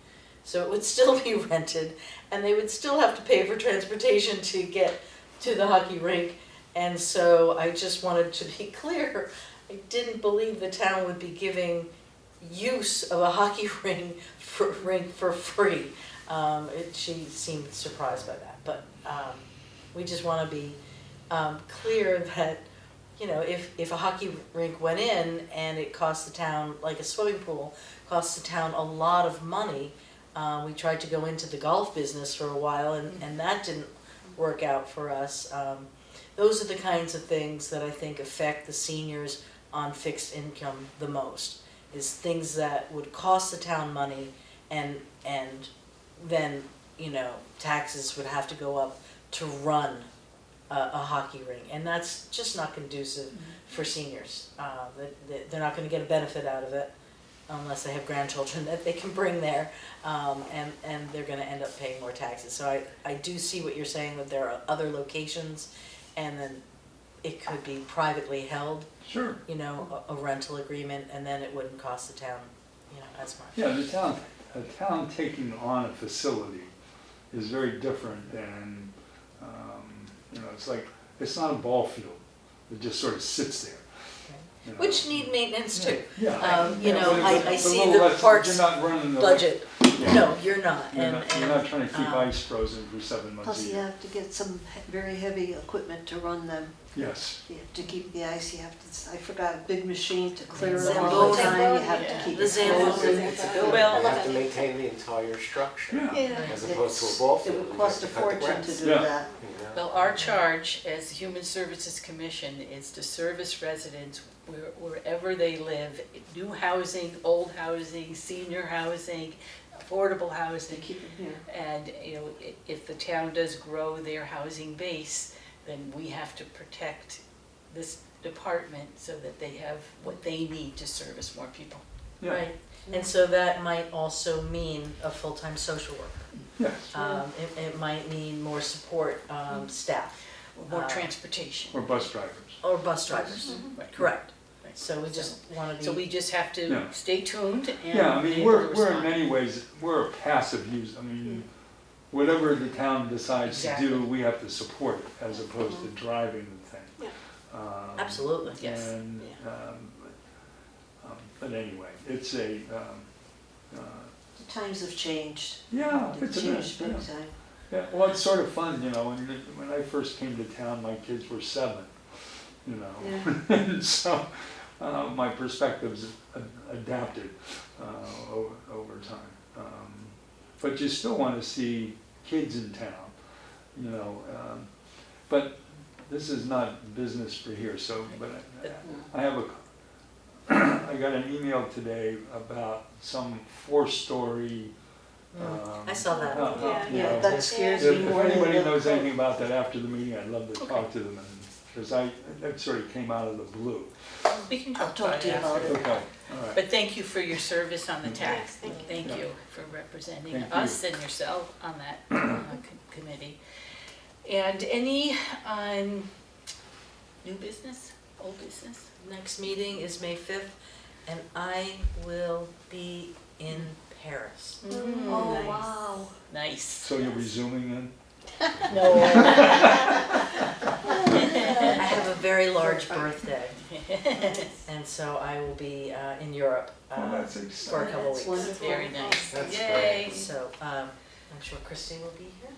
so it would still be rented, and they would still have to pay for transportation to get to the hockey rink. And so I just wanted to be clear, I didn't believe the town would be giving use of a hockey rink for free. She seemed surprised by that, but we just want to be clear that, you know, if a hockey rink went in and it cost the town, like a swimming pool, costs the town a lot of money. We tried to go into the golf business for a while, and that didn't work out for us. Those are the kinds of things that I think affect the seniors on fixed income the most, is things that would cost the town money, and then, you know, taxes would have to go up to run a hockey rink, and that's just not conducive for seniors. They're not going to get a benefit out of it unless they have grandchildren that they can bring there, and they're going to end up paying more taxes. So I do see what you're saying, that there are other locations, and then it could be privately held, Sure. you know, a rental agreement, and then it wouldn't cost the town, you know, as much. Yeah, a town taking on a facility is very different than, you know, it's not a ball field. It just sort of sits there. You know. Which need maintenance too. Yeah. You know, But I it's a see little the less- parks You're not running the. budget. Yeah. No, you're not, You're not trying to keep um, ice frozen for 7 months Plus a you year. have to get some very heavy equipment to run them. Yes. You have to keep the ice, you have to, I forgot, a big machine to clear it Zamboni. all the time, you have Yeah. to keep The it Zamboni. frozen. It's a building, Well- you have to maintain the entire structure, Yeah. as opposed to a ball It field. would you cost a have to cut the fortune to grass, do Yeah. that. you know? Well, our charge as Human Services Commission is to service residents wherever they live, new housing, old housing, senior housing, affordable To housing. keep it here. And, you know, if the town does grow their housing base, then we have to protect this department so that they have what they need to service more people. Yeah. Right, and so that might also mean a full-time social worker. Yes. It might mean more support staff, More transportation. Or bus drivers. or bus drivers, Right. correct. Right. So we just want to be. So we just have to Yeah. stay tuned and Yeah, I be mean, able to we're in respond. many ways, we're a passive user. I mean, whatever the town decides to Exactly. do, we have to support it as opposed to driving the thing. Yeah. Absolutely. Yes. And, Yeah. but anyway, it's a, The times have changed. yeah, They've it's a changed mess, big yeah. time. Yeah, well, it's sort of fun, you know, when I first came to town, my kids were 7, you know. Yeah. And so, my perspectives adapted over time. But you still want to see kids in town, you know. But this is not business for here, so, but I have I got an email today about some 4-story. I saw that. You Yeah, know, that scares if me more than anybody the- knows anything about that after the meeting, I'd love to talk to them, because that sort of came out of the blue. We can I'll talk talk about to it you about after. it. Okay, all right. But thank you for your service on the tax. Yes, thank you. Thank Yeah. you for representing Thank us and yourself on that committee. And any new business, old business? Next meeting is May 5th, and I will be in Paris. Oh, Nice. wow. Nice. So you're resuming then? No. I have a very large birthday, and so I will be in Europe Oh, that's for a exciting. couple That's weeks. wonderful. Very nice. That's Yay. So I'm sure Christy will be here.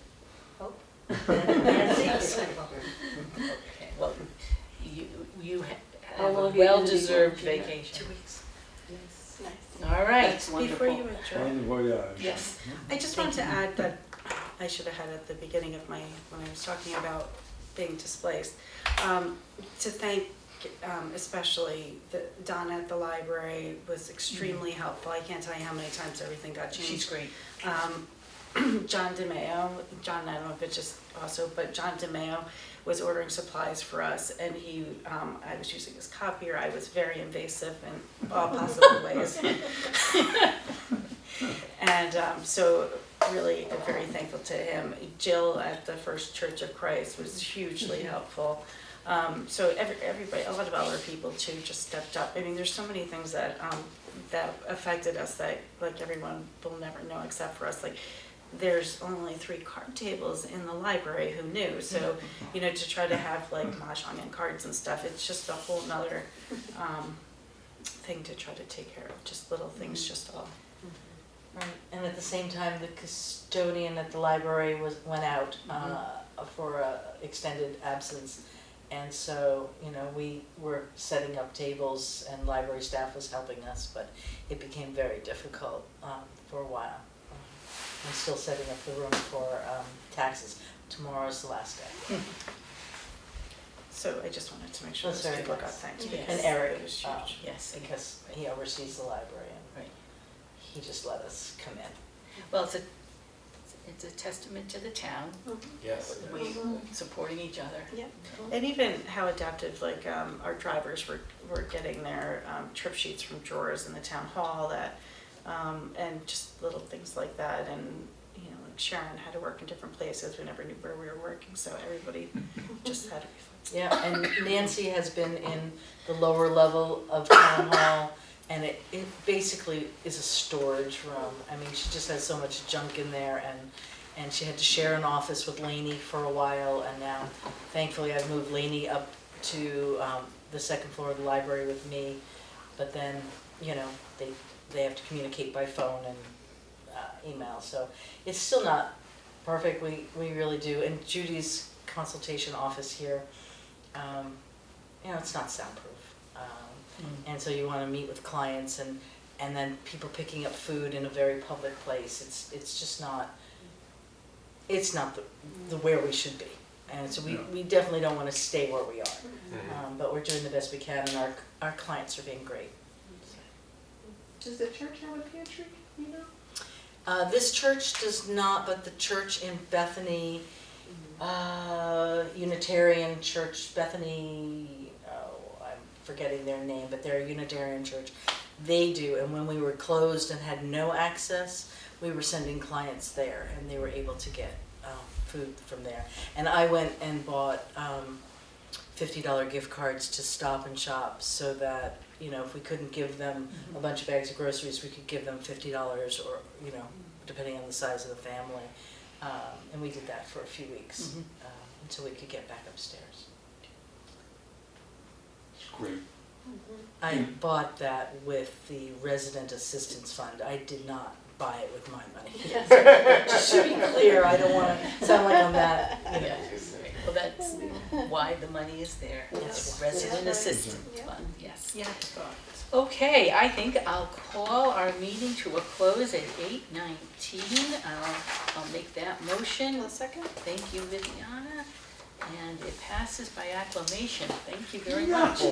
Hope. And Nancy. Okay, well, you How have long a are you gonna be well-deserved gone, Gina? vacation. 2 weeks. Nice. All right. That's Before you wonderful. adjourn, Bon voyage. Yes. I just wanted to add that I should have had at the beginning of when I was talking about being displaced, to thank especially Donna at the library was extremely helpful. I can't tell you how many times everything got changed. She's great. John DeMeo, John Adamovich is also, but John DeMeo was ordering supplies for us, and he, I was using his copier. I was very invasive in all possible ways. And so really very thankful to him. Jill at the First Church of Christ was hugely helpful. So everybody, a lot of other people too, just stepped up. I mean, there's so many things that that affected us that like everyone will never know except for us. Like there's only 3 card tables in the library, who knew? So, you know, to try to have like mahjong and cards and stuff, it's just a whole nother thing to try to take care of, just little things, just all. Right, and at the same time, the custodian at the library went out for a extended absence. And so, you know, we were setting up tables and library staff was helping us, but it became very difficult for a while. I'm still setting up the room for taxes. Tomorrow's the last day. So I just wanted to make sure That's those very people got nice. thanks. Yes. because And Eric, it was huge. Yes. because he oversees the library and Right. he just let us come in. Well, it's a testament to the town, Yes. we supporting each other. Yeah, and even how adaptive, like, our drivers were getting their, trip sheets from drawers in the town hall that, and just little things like that, and, you know, like Sharon had to work in different places, we never knew where we were working, so everybody just had to be flexible. Yeah, and Nancy has been in the lower level of town hall, and it basically is a storage room. I mean, she just has so much junk in there, and she had to share an office with Lainey for a while, and now thankfully I've moved Lainey up to the second floor of the library with me, but then, you know, they have to communicate by phone and email, so it's still not perfect, we really do, and Judy's consultation office here, you know, it's not soundproof. And so you want to meet with clients and then people picking up food in a very public place. It's just not, it's not the where we should be. And so we definitely don't want to stay where we are. But we're doing the best we can and our clients are being great. Does the church have a pantry, you know? This church does not, but the church in Bethany, Unitarian Church, Bethany, I'm forgetting their name, but they're a Unitarian church. They do, and when we were closed and had no access, we were sending clients there, and they were able to get food from there. And I went and bought $50 gift cards to Stop and Shop so that, you know, if we couldn't give them a bunch of bags of groceries, we could give them $50 or, you know, depending on the size of the family. And we did that for a few weeks until we could get back upstairs. It's great. I bought that with the Resident Assistance Fund. I did not buy it with my money. Just to be clear, I don't want to sound like I'm that, you know. Well, that's why the money is there. It's Yes. Resident Yeah. Assistance Yeah. Fund, yes. Yeah. Okay, I think I'll call our meeting to a close at 8:19. I'll make that motion. A second? Thank you, Viviana. And it passes by acclamation. Thank you very much.